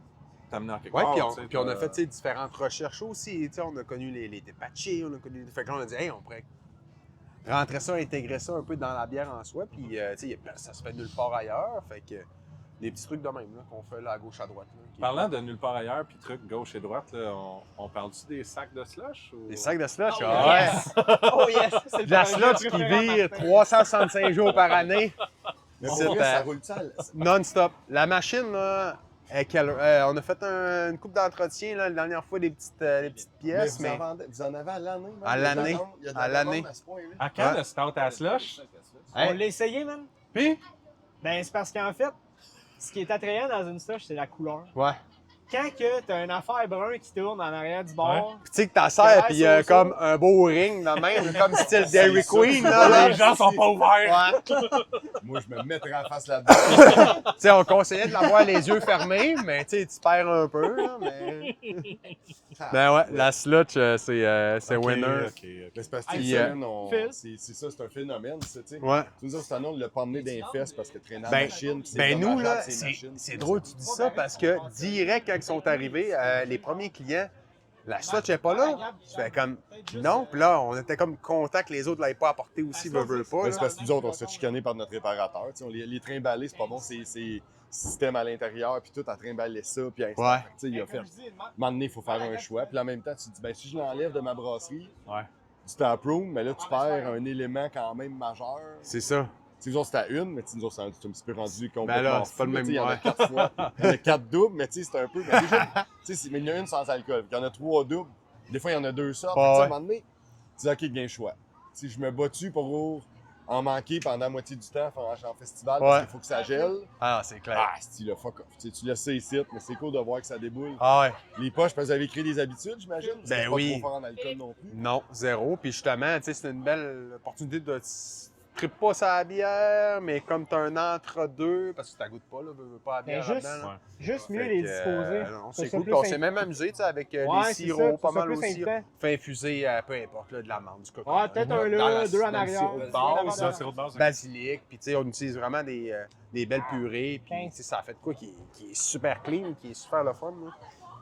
t'amener en quelque Ouais, part. puis tu sais, on a fait tu sais, différentes recherches aussi. Tu sais, on a connu les Tepache, on a connu. Fait que là, on a dit, hey, on pourrait rentrer ça, intégrer ça un peu dans la bière en soi. Puis, tu sais, ça se fait nulle part ailleurs. Fait que des petits trucs de même là, qu'on fait là, à gauche, à droite. Là, Parlant de nulle part ailleurs, puis trucs gauche et droite, là, on parle-tu des sacs de slush? Ou... Des sacs de slush, Oh, ouais. yes! Oh yes! C'est De la le slush qui vit 365 jours par année, Mais pour C'est, vrai, ça roule ça. non-stop. La machine, là, on a fait une coupe d'entretien là, la dernière fois, des petites pièces, mais Vous en avez à l'année, même? À l'année. Il y a de À la l'année. demande à ce point-là. À quand Ouais. le stout à slush? On l'a essayé, man. Puis, Ben, c'est parce qu'en fait, ce qui est attrayant dans une slush, c'est la couleur. ouais. Quand que t'as une affaire brun qui tourne en arrière du bord, Puis tu sais que t'as serre, puis il y a Ouais, comme un beau ring de même, comme style Dairy Queen, là. Les gens sont pas ouverts! Ouais. Moi, je me mettrais en face là-dedans. Tu sais, on conseillait de l'avoir les yeux fermés, mais tu sais, tu perds un peu, là, mais... Ben ouais, la slotch, c'est Ok, winner. ok, ok. Mais c'est parce que Puis, cette semaine, Phil? c'est ça, c'est un phénomène, ça, tu sais. Ouais. Tu veux dire, cette année, on l'a pas emmené dans les fesses parce que traîner en Ben, machine. puis c'est Ben nous, dommageable, là, ces machines. c'est drôle que tu dis ça parce que direct quand ils sont arrivés, les premiers clients, la slotch n'est pas là. Je fais comme non, puis là, on était comme content que les autres ne l'aient pas apporté aussi, veut pas. Mais là. c'est parce que nous autres, on se fait chicaner par notre réparateur. Tu sais, les trimballer, c'est pas bon, c'est système à l'intérieur, puis tout à trimballer ça, puis ainsi de Ouais. suite. Tu sais, il a fait. À un moment donné, il faut faire un choix. Puis en même temps, tu te dis, ben si je l'enlève de ma brasserie, Ouais. du taproom, mais là, tu perds un élément quand même majeur. C'est ça. Tu sais, nous autres, c'était à une, mais tu sais, nous autres, c'est un petit peu rendu complètement là, c'est pas fou, le là, même- tu sais, il y en a ouais. 4 fois. Il y en a 4 doubles, mais tu sais, c'est un peu. Mais déjà, tu sais, mais il y en a une sans alcool. Il y en a 3 doubles. Des fois, il y en a 2 sortes. Ouais, Fait que, tu sais, ouais. à un moment donné, tu dis, OK, bien choix. Si je me bats-tu pour en manquer pendant la moitié du temps en festival Ouais. parce qu'il faut que ça gèle. Ah, c'est clair. Ah, c'est le fuck off. Tu sais, tu laisses ça ici, mais c'est cool de voir que ça déboule. Ah ouais. Les poches, parce que vous avez créé des habitudes, j'imagine. Parce que Ben c'est oui. pas trop fort en alcool non plus. Non, zéro. Puis justement, tu sais, c'est une belle opportunité de tripes pas sa bière, mais comme t'as un entre-deux, parce que tu goûtes pas, là, veux pas la bière juste, là-dedans. là. juste mieux Fait les que, disposer. non, Ça c'est soit cool. plus Puis on s'est in- même amusé, tu sais, avec Ouais, des c'est sirops, ça, pas ça soit mal plus aussi. invitant. Fait infuser, peu importe, là, de l'amande, du coca. Ouais, peut-être un là, deux en arrière. Base, Ça, c'est autre base. basilic, puis tu sais, on utilise vraiment des belles purées, puis tu sais, ça fait de quoi qui est super clean, qui est super le fun. Là.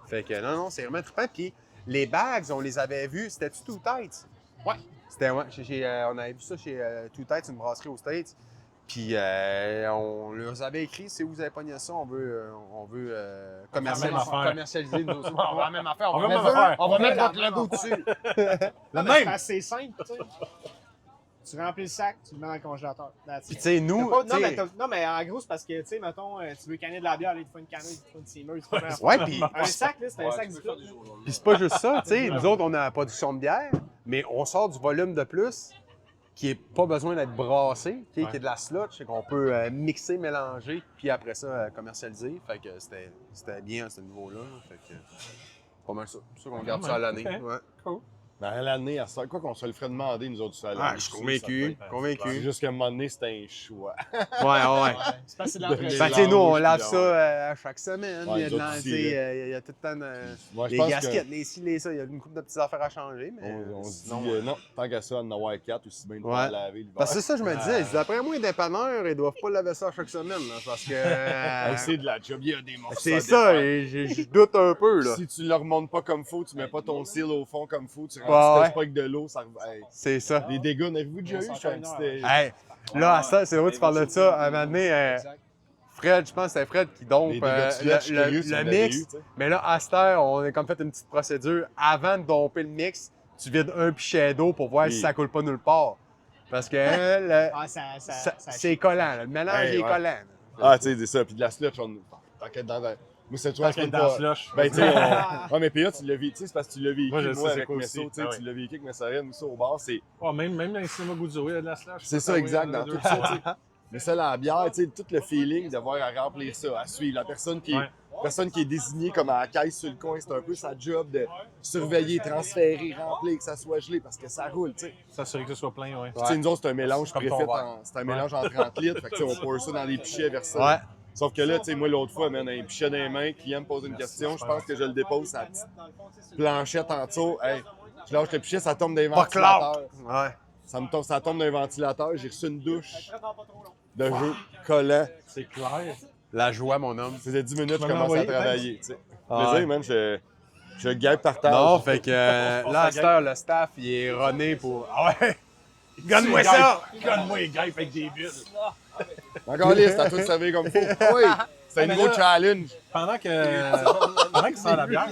Fait que non, c'est vraiment trippant. Puis les bags, on les avait vus, c'était-tu Two Tights? Ouais. C'était, ouais, on avait vu ça chez Two Tights, une brasserie aux States. Puis on leur avait écrit, si vous avez pogné ça, on veut commercialiser, même affaire. commercialiser nos autres. On va la même affaire. On veut la même affaire. On va mettre votre logo dessus. Non, mais c'est assez simple, tu sais. Tu remplis le sac, tu le mets dans le congélateur. That's Puis it. tu sais, nous, T'as pas- tu sais, non, mais en gros, c'est parce que, tu sais, mettons, tu veux canner de la bière, là, il te faut une canette, il te faut une steamer, il te faut un ouais, puis Un sac, là, c'est un sac du tout. Puis c'est pas juste ça, tu sais, nous autres, on a la production de bière, mais on sort du volume de plus qui est pas besoin d'être brassé, qui est de la slotch, c'est qu'on peut mixer, mélanger, puis après ça, commercialiser. Fait que c'était bien à ce niveau-là. Fait que pas mal ça. C'est sûr qu'on garde ça à l'année. Ok. Ouais. Mais à l'année, à ça, quoi qu'on se le ferait demander, nous autres, ça. Ah, je suis convaincu, C'est convaincu. juste qu'à un moment donné, c'était un choix. Ouais. C'est parce que c'est de Ben, l'entretien. Ben, tu sais, nous, on Mélange, lave puis ça à chaque semaine. Ouais, Il y a de nous autres aussi, là. il y a tout le temps Moi, je les pense que- gasquettes, les ci, les ça. Il y a une couple de petites affaires à changer, mais On se dit, sinon, non, tant qu'à ça, en avoir 4, aussi bien de Ouais. pas laver l'hiver. Parce que c'est ça, je me disais, je dis, d'après moi, les dépanneurs, ils doivent pas laver ça chaque semaine, là, parce que... C'est de la job, il y a des morceaux. c'est à ça, défaire. et je doute un peu, là. Si tu le remontes pas comme faut, tu mets pas ton seal au fond comme faut, tu Ouais, rentres ouais. pas avec de l'eau, ça. Hey, C'est ça. les dégâts, avez-vous déjà eu? Je suis un petit. Hey, là, à ça, c'est vrai que tu parles de ça. À un moment donné, Fred, je pense que c'était Fred qui dompe Les dégâts de sludge, je suis curieux si le vous l'avez mix. eu, tu sais. Mais là, à cette heure, on a comme fait une petite procédure. Avant de domper le mix, tu vides un pichet d'eau pour voir Oui. si ça coule pas nulle part. Parce que le- Ah, c'est collant, là. Le mélange Hey, est ouais. collant. Ah, tu sais, c'est ça. Puis de la sludge, tant qu'être dans Moi, c'est toi, Parce qu'elle est dans le slush. Ben, tu sais, ouais, mais PA, tu l'as vécu, tu sais, c'est parce que tu l'as vécu, Moi, je sais c'est avec quoi Messo, aussi. tu sais, Ah tu l'as vécu avec Messarène aussi au bar, c'est... Oh, même dans les cinémas Guzzo, il y a de la slush. C'est ça, Ah oui, exact, il y en a dans deux. tout ça, tu sais. Mais ça, la bière, tu sais, tout le feeling d'avoir à remplir ça, à suivre. La personne qui est désignée comme à la caisse sur le coin, c'est un peu sa job de surveiller, transférer, remplir, que ça soit gelé, parce que ça roule, tu sais. S'assurer que ce soit plein, oui. Puis, tu sais, nous autres, c'est un mélange Comme préfet, ton verre. c'est un mélange en 30 litres, fait que, tu sais, on pour ça dans les pichets vers ça. Ouais. Sauf que là, tu sais, moi, l'autre fois, man, un pichet dans les mains, client me pose une question, je pense que je le dépose à la petite planchette en dessous. Hey, je lâche le pichet, ça tombe des ventilateurs. Ouais. Ça tombe d'un ventilateur, j'ai reçu une douche de jeu collant. C'est clair. La joie, mon homme. Ça faisait 10 minutes, Tu je m'en as commençais à envoyé, travailler, tu sais. Ah Plaisir, ouais. man, je gagne par terre. Non, fait que là, à cette heure, le staff, il est runné pour. Ah ouais! Gonne-moi C'est ça! Gonne-moi les guêpes avec des bulles. Encore liste, à tout de servir comme faut. Oui, c'est un mais nouveau là- challenge. Pendant qu'il sort la bière,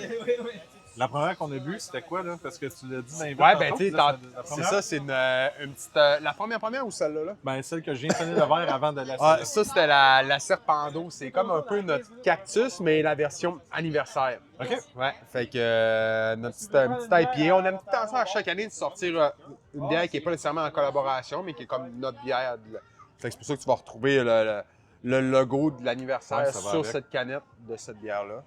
la première qu'on a bu, c'était quoi, là? Parce que tu l'as dit dans les Ouais, bulles ben, tantôt, tu sais, là, la c'est première. ça, c'est une petite. La première ou celle-là? Là? Ben, celle que je viens de tenir le verre avant de la Ah, ça, c'était la Serpando. C'est comme un peu notre cactus, mais la version anniversaire. OK. Ouais, fait que notre petite IPA, on aime tout le temps ça à chaque année de sortir une bière qui n'est pas nécessairement en collaboration, mais qui est comme notre bière. Fait que c'est pour ça que tu vas retrouver le logo de l'anniversaire Ouais, ça va sur avec. cette canette de cette bière-là.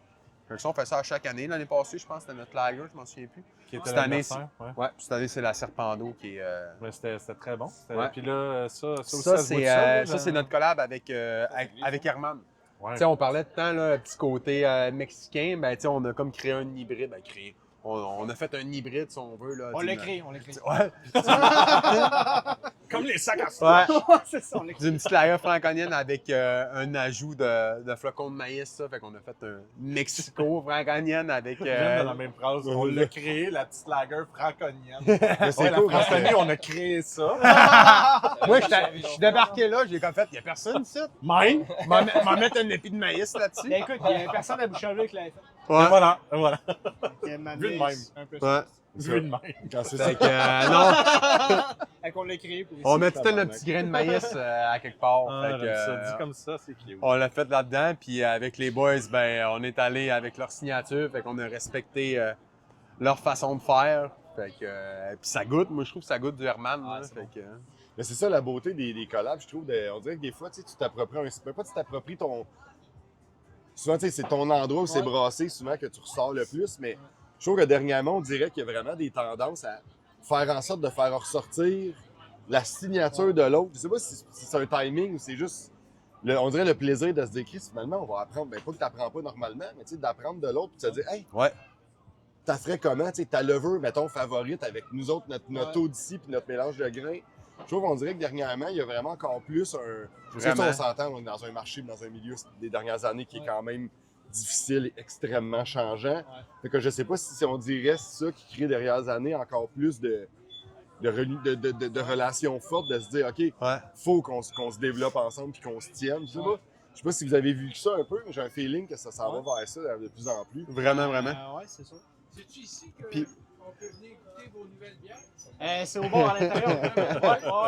Fait que ça, on fait ça à chaque année. L'année passée, je pense que c'était notre lager, je m'en souviens plus. Qui était Cette année, l'anniversaire, ouais. Ouais, cette année, c'est la Serpando qui est. Mais c'était très bon. Ouais. Puis là, ça aussi, Ça, se goûte c'est là, c'est notre collab avec Herman. Ouais. Tu sais, on parlait de temps, là, petit côté mexicain, ben, tu sais, on a comme créé un hybride. Ben, on a fait un hybride, si on veut. Là, On tu sais, l'a créé, on l'a créé. Ouais. Comme les sacs à Ouais. C'est ça, on l'a créé. D'une petite lager franconienne avec un ajout de flocons de maïs, ça. Fait qu'on a fait un Mexico franconienne avec. J'aime dans la même phrase. On l'a créé, la petite lager franconienne. Mais c'est Ouais, cool, la parce que- Francophonie, on a créé ça. Moi, je suis débarqué là, j'ai comme fait, il n'y a personne ici. Même. M'en mettre un épi de maïs là-dessus. Ben écoute, il n'y a personne à Boucherville qui l'avait fait. Et voilà. Et voilà. Qui a m'amené Vu de même. un peu Ouais. Vu de même. Quand c'est ça. Fait que, non, Fait qu'on l'a créé pour ici. on met tout un petit grain de maïs à quelque part. Ah, Fait que, j'aime ça. Dit comme ça, c'est cute. on l'a fait là-dedans, puis avec les boys, ben, on est allé avec leur signature, fait qu'on a respecté leur façon de faire. Fait que, puis ça goûte, moi je trouve que ça goûte du Herman. là, fait que, Mais c'est ça la beauté des collabs, je trouve. On dirait que des fois, tu sais, tu t'appropries pas tu t'appropries ton. Souvent, tu sais, c'est ton endroit où c'est brassé, souvent que tu ressors le plus, mais je trouve que dernièrement, on dirait qu'il y a vraiment des tendances à faire en sorte de faire ressortir la signature de l'autre. Je sais pas si c'est un timing ou c'est juste. On dirait le plaisir de se dire, Chris, finalement, on va apprendre. Ben, pas que tu n'apprends pas normalement, mais tu sais, d'apprendre de l'autre et de se dire, hey, ouais. t'as ferais comment, tu sais, ta levure, mettons, favorite avec nous autres, notre eau d'ici puis notre mélange de grains. Je trouve qu'on dirait que dernièrement, il y a vraiment encore plus un. Tu sais, Vraiment. on s'entend, on est dans un marché, dans un milieu des dernières années qui est quand même difficile et extrêmement changeant. Fait que je sais pas si on dirait ça qui crée derrière les années encore plus de relations fortes, de se dire, OK, Ouais. faut qu'on se développe ensemble puis qu'on se tienne. Je sais pas si vous avez vu ça un peu, mais j'ai un feeling que ça s'en va vers ça de plus en plus. Vraiment, vraiment. Ouais, c'est sûr. C'est-tu ici Puis- qu'on peut venir goûter vos nouvelles bières? C'est au bord à l'intérieur.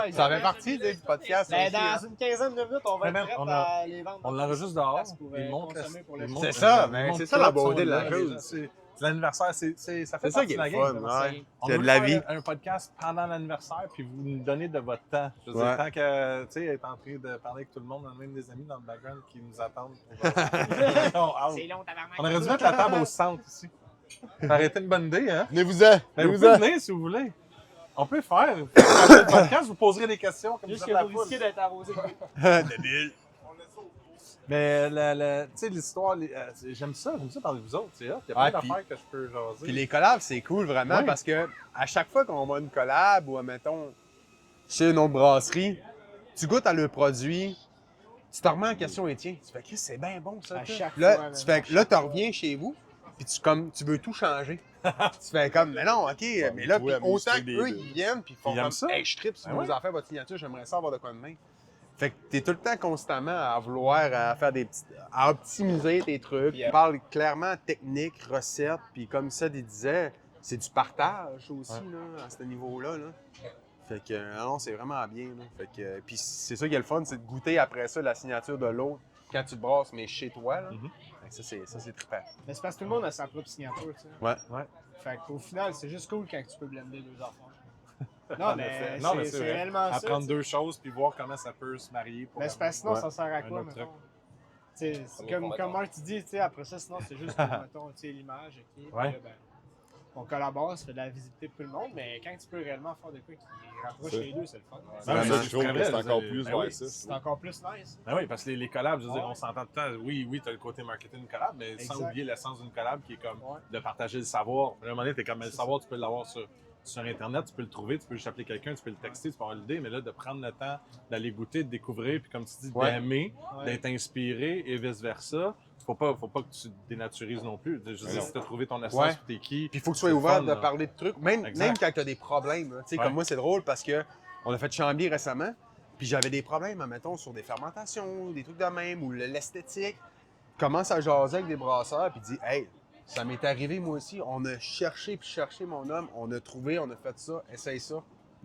Ouais, Ça fait partie du podcast. Ben, aussi, hein. dans une quinzaine de minutes, on va Mais être même, prêt on a- à les vendre. On l'enregistre dehors. Place pour, Ils montent consommer pour le ils show. montent- C'est ça, ils ben, montent c'est ça la tout, beauté de la sont là, chose. C'est l'anniversaire, ça fait C'est ça partie qui est de la le game. fun, là. ouais. On Il y a veut de la faire vie. un podcast pendant l'anniversaire, puis vous nous donnez de votre temps. Je veux Ouais. dire, tant que, tu sais, être en train de parler avec tout le monde, on a même des amis dans le background qui nous attendent. Pour, C'est long, tabarnak. on aurait dû mettre la table au centre ici. Ça aurait été une bonne idée, hein? Venez-vous-en! Ben, vous Venez-vous-en! pouvez venir si vous voulez. On peut faire. Après le podcast, vous poserez des questions comme Juste ça que la vous foule. risquez d'être arrosé. Débile. Mais tu sais, l'histoire, j'aime ça parler de vous autres. Il y a plein Ouais, d'affaires que je peux jaser. Puis les collabs, c'est cool vraiment Oui. parce que à chaque fois qu'on va à une collab ou, mettons, chez une autre brasserie, tu goûtes à le produit, tu te remets en question et tiens, tu fais que c'est bien bon ça. À toi. chaque Là, fois, tu man, fais, là, tu reviens chez vous, puis tu veux tout changer. Tu fais comme, mais non, OK, mais là, toi, puis autant amuse-toi des qu'eux, deux. ils viennent, puis ils font Ils aiment comme, ça. hey, je tripe, si Ben vous oui. en faites votre signature, j'aimerais ça avoir de quoi de main. Fait que t'es tout le temps constamment à vouloir à faire à optimiser tes trucs. Tu parles clairement technique, recette, puis comme ça, il disait, c'est du partage aussi, là, à ce niveau-là. Là. Fait que, non, c'est vraiment bien. Là. Fait que, puis c'est ça qui est le fun, c'est de goûter après ça la signature de l'autre quand tu te brasses, mais chez toi. Là. Mhm. Fait que ça, c'est trippant. Mais c'est parce que tout le monde a sa propre signature, tu sais. Ouais. Fait qu'au final, c'est juste cool quand tu peux blender deux affaires. Non, mais Non, mais c'est vrai. réellement ça. Apprendre tu sais. deux choses puis voir comment ça peut se marier. Pour Mais c'est parce que sinon, Ouais. ça sert à Un quoi, autre mettons? truc. Tu sais, c'est comme Marc, tu dis, tu sais, après ça, sinon, c'est juste, mettons, tu sais, l'image, ok. Puis Ouais. là, ben, on collabore, ça fait de la visibilité pour tout le monde, mais quand tu peux réellement faire de quoi qui rapproche C'est- les deux, c'est le fun. Ouais, Vraiment, c'est je trouve très que c'est vrai, encore c'est- plus ben vers oui. ça. C'est encore plus nice. Ben oui, parce que les collabs, je veux dire, Ouais. on s'entend tout le temps. Oui, t'as le côté marketing d'une collab, mais sans Exact. oublier l'essence d'une collab qui est comme Ouais. de partager le savoir. À un moment donné, t'es comme, mais le savoir, tu peux l'avoir sur Internet, tu peux le trouver, tu peux juste appeler quelqu'un, tu peux le texter, tu peux avoir l'idée, mais là, de prendre le temps d'aller goûter, de découvrir, puis comme tu dis, Ouais. d'aimer, Ouais. d'être inspiré et vice-versa. Faut pas que tu dénaturises non plus. Je veux dire, non. si t'as trouvé ton essence, Ouais. puis t'es qui. Puis il faut que tu sois c'est ouvert fun, de là. parler de trucs, même Exact. quand tu as des problèmes. Tu sais, Ouais. comme moi, c'est drôle parce que on a fait Chambly récemment, puis j'avais des problèmes, admettons, sur des fermentations, des trucs de même, ou l'esthétique. Commence à jaser avec des brasseurs, puis dit hey, ça m'est arrivé moi aussi. On a cherché puis cherché mon homme, on a trouvé, on a fait ça, essaye ça,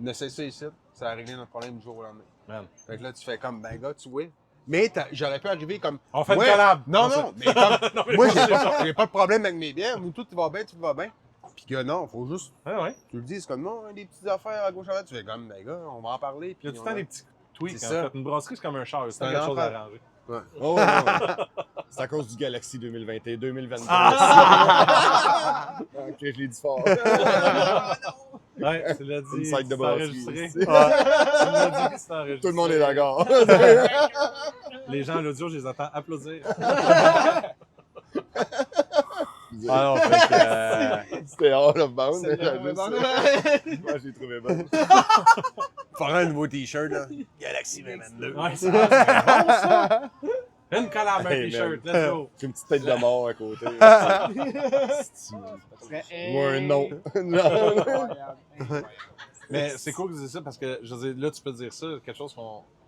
on essaye ça ici, ça a réglé notre problème du jour au lendemain. Man. Fait que là, tu fais comme ben gars, tu vois. Mais j'aurais pu arriver comme. On fait Ouais. une collab! Non, On non, fait- mais comme. Non, mais Moi, pas- j'ai pas de problème avec mes bières. Moi, tout va bien, tout va bien. Puis que non, faut juste. Ouais, ouais. Tu le dis, c'est comme non, des petites affaires à gauche à droite. Tu fais comme, ben gars, on va en parler. Il y Puis a tout le on temps a- des petits tweaks. C'est En ça. fait. Une brasserie, c'est comme un char. C'est C'est un quelque chose à enfant. arranger. Ouais. Oh, ouais, ouais. C'est à cause du Galaxy 2021, 2022. Ah! Ok, je l'ai dit fort. Ouais, tu l'as dit. Une site de c'est brasserie. enregistré. ici. Tu l'as dit que c'est enregistré. Tout le monde est d'accord. Les gens à l'audio, je les entends applaudir. Ah non, fait que. C'était all of bound. C'est j'avais le- ça. Moi, je l'ai trouvé bon. Faire un nouveau t-shirt, là. Galaxy 22. Ouais, c'est bon, ça. Une collab, un Hey, t-shirt, man. let's go. J'ai une petite tête de mort à côté. Ou un nom. Non. Incroyable. Mais c'est cool que tu dises ça parce que, je veux dire, là, tu peux dire ça, quelque chose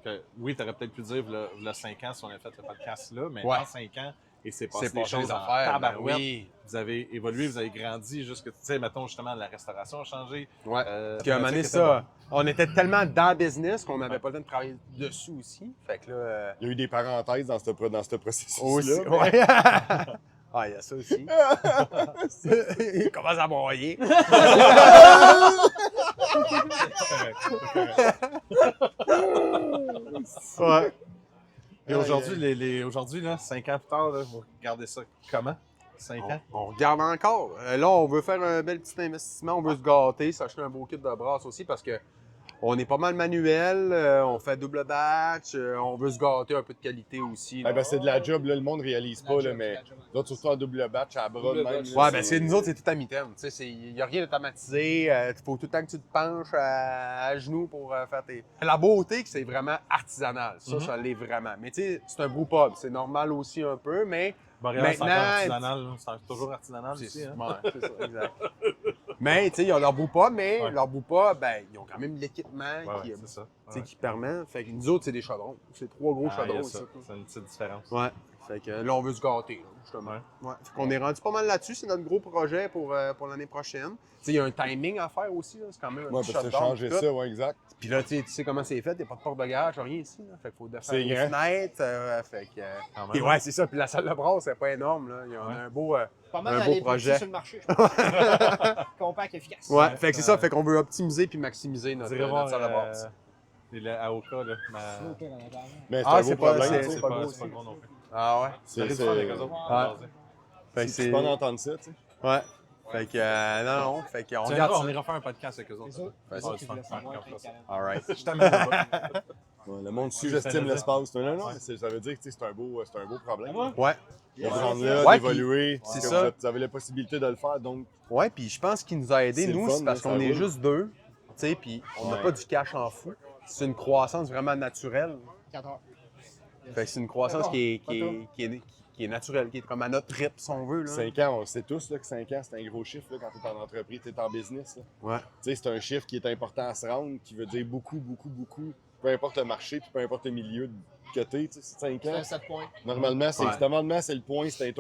que, oui, tu aurais peut-être pu dire il y a 5 ans si on avait fait le podcast-là, mais Ouais. en 5 ans, et c'est passé C'est des pas choses des en affaires. Ben tabarouette. oui. Vous avez évolué, vous avez grandi, juste que, tu sais, mettons, justement, la restauration a changé. Ouais. Euh, Puis à un moment donné, pratique ça, on était tellement dans le business qu'on n'avait pas le temps de travailler dessus aussi. Fait que là. Il y a eu des parenthèses dans ce processus-là. Aussi. mais- Ouais. Ah, il y a ça aussi. Il commence à broyer. Ouais. Et aujourd'hui, aujourd'hui, là, 5 ans plus tard, là, vous regardez ça comment? 5 ans? On regarde encore. Là, on veut faire un bel petit investissement. On veut se gâter, s'acheter un beau kit de brasse aussi parce que on est pas mal manuel. On fait double batch. On veut se gâter un peu de qualité aussi. là. Ah, ben, c'est de la job, là, le monde réalise pas, là, mais d'autres, surtout en double batch, à bras de Double même. batch. là, Ouais, ben c'est nous autres, c'est tout à mi-terme. Tu sais, il n'y a rien d'automatisé. Il faut tout le temps que tu te penches à genoux pour faire tes. La beauté, que c'est vraiment artisanal. Ça, Mhm. ça l'est vraiment. Mais tu sais, c'est un brewpub. C'est normal aussi un peu, mais. Boréal, c'est encore Maintenant, artisanal, là. C'est toujours artisanal aussi. C'est Hein? ouais, c'est ça, exact. Mais, tu sais, ils ont leur brewpub, mais Ouais. leur brewpub, ben, ils ont quand même l'équipement Ouais, qui, ouais, c'est ça. tu sais, Ouais. qui permet. Fait que nous autres, c'est des chaudrons. C'est 3 gros Ah, il y a chaudrons. ça. ça. C'est une petite différence. Ouais. Fait que là, on veut se gâter, là, justement. Ouais. Ouais. Fait qu'on est rendu pas mal là-dessus. C'est notre gros projet pour l'année prochaine. Tu sais, il y a un timing à faire aussi. là. C'est quand même un Ouais, petit parce que shutdown, changer tout. ça, ouais, exact. Puis là, tu sais comment c'est fait. Il n'y a pas de porte de garage, rien ici. Là. Fait qu'il faut défaire C'est les grand. fenêtres. Fait que, Quand même. puis ouais, c'est ça. Puis la salle de brasse, c'est pas énorme. Là. Il y a Ouais. un beau. Pas mal Un dans beau les projet. projet sur le marché, je pense. Compact, efficace. Ouais, fait que c'est ça. Fait qu'on veut optimiser puis maximiser Vous notre, irez voir notre salle de brasse. les AOK, là. Mais c'est Ah, un c'est gros pas- problème. c'est- tu sais. c'est pas gros c'est pas gros non plus. Ah ouais? C'est C'est- fun avec eux autres. Ah. Fait que C'est c'est. pas d'entendre ça, tu sais. Ouais. Fait que non. Fait qu'on On regarde ça. ira faire un podcast avec eux autres. C'est ça. Ouais, C'est c'est ça qui fun. voulait savoir Ouais, avec les comme ça. canettes. All right. Je t'amène là-bas. Ouais, le monde Tu sous-estime fais le l'espace. Non, non, Ouais. ça veut dire que tu sais, c'est un beau problème. Ouais. De prendre là, Ouais, d'évoluer. c'est que ça. Vous avez la possibilité de le faire, donc Ouais, puis je pense qu'il nous a aidés, C'est nous, le fun, c'est parce là, qu'on ça est roule. juste deux, tu sais, puis on n'a Ouais. pas du cash en fou. C'est une croissance vraiment naturelle. 4 heures. Fait que c'est une croissance qui est naturelle, qui est comme à notre rythme, si on veut. Là. 5 ans, on sait tous là, que 5 ans, c'est un gros chiffre là, quand tu es en entreprise, tu es en business. Là. Ouais. Tu sais, c'est un chiffre qui est important à se rendre, qui veut dire beaucoup, beaucoup, beaucoup. Peu importe le marché, puis peu importe le milieu que tu es, c'est 5 C'est ans. un 7 points. Normalement, c'est Ouais. normalement, c'est le point, c'est un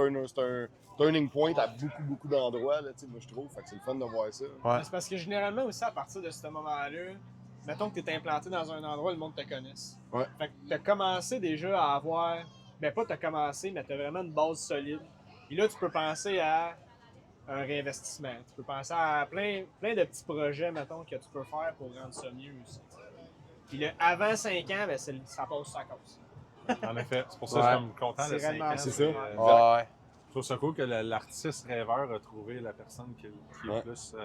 turning point à beaucoup, beaucoup d'endroits, là, tu sais, moi je trouve. Fait que c'est le fun de voir ça. Ouais. Mais c'est parce que généralement aussi, à partir de ce moment-là, mettons que tu es implanté dans un endroit où le monde te connaisse. Ouais. Fait que tu as commencé déjà à avoir ben pas t'as commencé, mais t'as vraiment une base solide. Puis là, tu peux penser à un réinvestissement. Tu peux penser à plein de petits projets, mettons, que tu peux faire pour rendre ça mieux aussi. Puis là, avant 5 ans, ben ça passe ça cause. En effet, c'est pour ça que Ouais. je suis comme content de C'est 5 réellement ans. c'est ça. Ouais. Je trouve ça cool que l'artiste rêveur a trouvé la personne qui est Ouais. plus.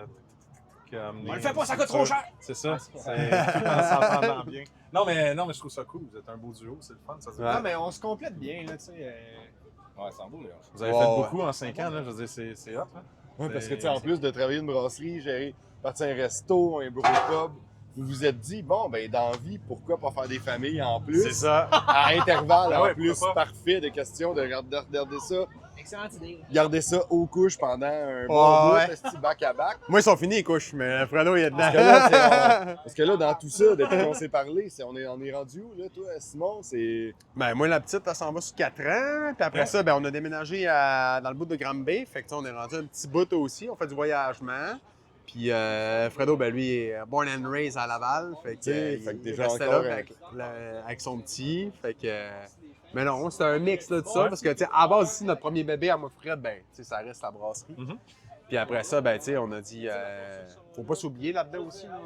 Qui a amené On le fait pas, ça coûte trop cher! C'est ça. C'est en s'entendant bien. Non, mais je trouve ça cool. Vous êtes un beau duo, c'est le fun. Ça se Ouais. Non, mais on se complète bien, là, tu sais. Ouais, c'est beau, là. Vous avez Ouais, fait ouais. beaucoup en 5 ans, là. Je veux dire, c'est hot, là. Ouais, parce que, tu sais, en plus de travailler une brasserie, gérer, partir un resto, un bureau pub, vous vous êtes dit, bon, ben, dans la vie, pourquoi pas faire des familles en plus? C'est ça. À intervalles, Ah ouais, en plus, pourquoi pas? parfait de questions de regarder ça. Excellente idée. Garder ça aux couches pendant un bon Ouais. bout, esti, back à back. Moi, ils sont finis, les couches, mais Fredo, il est dedans. Parce que là, parce que là, dans tout ça, depuis qu'on s'est parlé, on est rendu où, là, toi, Simon? C'est... Ben, moi, la petite, elle s'en va sur 4 ans. Puis après ça, ben, on a déménagé dans le bout de Granby. Fait que, tu sais, on est rendu un petit bout aussi. On fait du voyagement. Puis Fredo, ben, lui, est born and raised à Laval. Fait que, Fait que il déjà restait encore, là avec son petit. Fait que... mais non, c'est un mix là, de ça. Parce que, tu sais, à la base, ici, notre premier bébé à Montfred, ben, tu sais, ça reste la brasserie. Mhm. Puis après ça, ben, tu sais, on a dit, faut pas s'oublier là-dedans aussi. Là.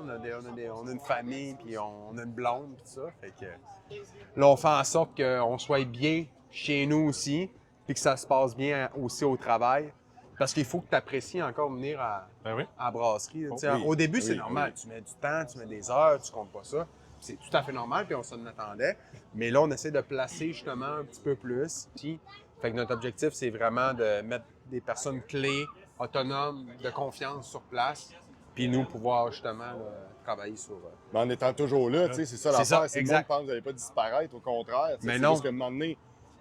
On a une famille, puis on a une blonde, puis ça. Fait que là, on fait en sorte qu'on soit bien chez nous aussi, puis que ça se passe bien aussi au travail. Parce qu'il faut que tu apprécies encore venir Ben oui. à la brasserie. là. Tu sais, oui, au début, c'est oui, normal. Tu mets du temps, tu mets des heures, tu comptes pas ça. C'est tout à fait normal, puis on s'en attendait. Mais là, on essaie de placer justement un petit peu plus. Puis, fait que notre objectif, c'est vraiment de mettre des personnes clés, autonomes, de confiance sur place, puis nous pouvoir justement là, travailler sur. Mais en étant toujours là, tu sais, c'est ça C'est l'affaire. ça, C'est le exact. monde pense que vous n'allez pas disparaître, au contraire. tu sais, Mais c'est non. Parce qu'à un moment donné,